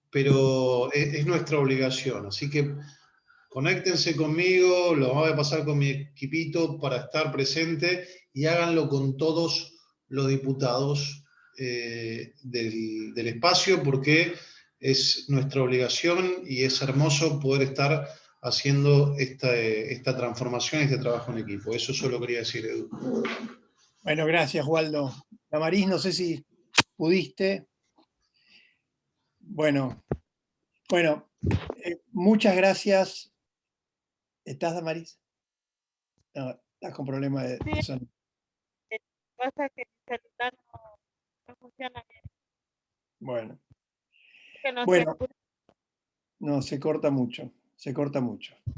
pero es nuestra obligación. Así que conéctense conmigo, lo voy a pasar con mi equipito para estar presente, y háganlo con todos los diputados del espacio, porque es nuestra obligación y es hermoso poder estar haciendo esta transformación, este trabajo en equipo. Eso solo quería decir, Edu. Bueno, gracias, Waldo. Damaris, no sé si pudiste. Bueno, muchas gracias. ¿Estás, Damaris? No, estás con problemas de sonido. Lo que pasa es que mi celular no funciona bien. Bueno. Que no Bueno, no, se corta mucho.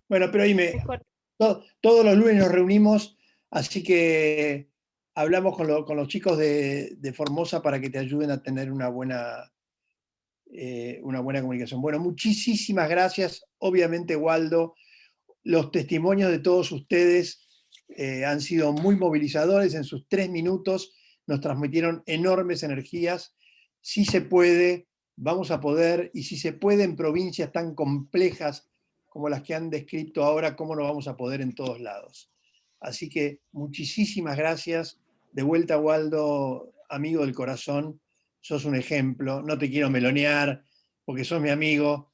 Bueno, pero dime, todos los lunes nos reunimos, así que hablamos con los chicos de Formosa para que te ayuden a tener una buena comunicación. Bueno, muchísimas gracias. Obviamente, Waldo, los testimonios de todos ustedes han sido muy movilizadores. En sus 3 minutos nos transmitieron enormes energías. Sí se puede, vamos a poder, y si se puede en provincias tan complejas como las que han descrito ahora, ¿cómo no vamos a poder en todos lados? Así que muchísimas gracias. De vuelta, Waldo, amigo del corazón, sos un ejemplo. No te quiero melonear porque sos mi amigo.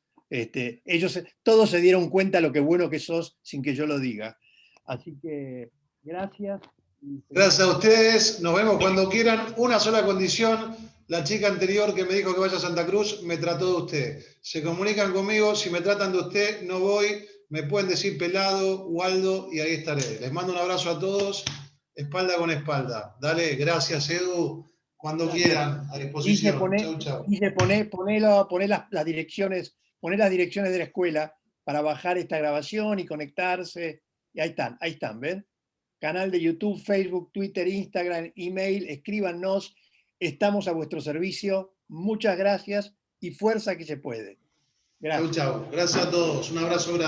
Todos se dieron cuenta de lo que bueno que sos sin que yo lo diga. Así que gracias. Gracias a ustedes, nos vemos cuando quieran. Una sola condición: la chica anterior que me dijo que vaya a Santa Cruz me trató de usted. Se comunican conmigo, si me tratan de usted no voy, me pueden decir Pelado, Waldo, y ahí estaré. Les mando un abrazo a todos, espalda con espalda. Dale, gracias, Edu, cuando quieran, a disposición. Chau, chau. Dice, poné las direcciones de la escuela para bajar esta grabación y conectarse. Y ahí están, ¿ven? Canal de YouTube, Facebook, Twitter, Instagram, email, escríbanos, estamos a vuestro servicio. Muchas gracias y fuerza que se puede. Gracias. Chau, chau. Gracias a todos. Un abrazo grande.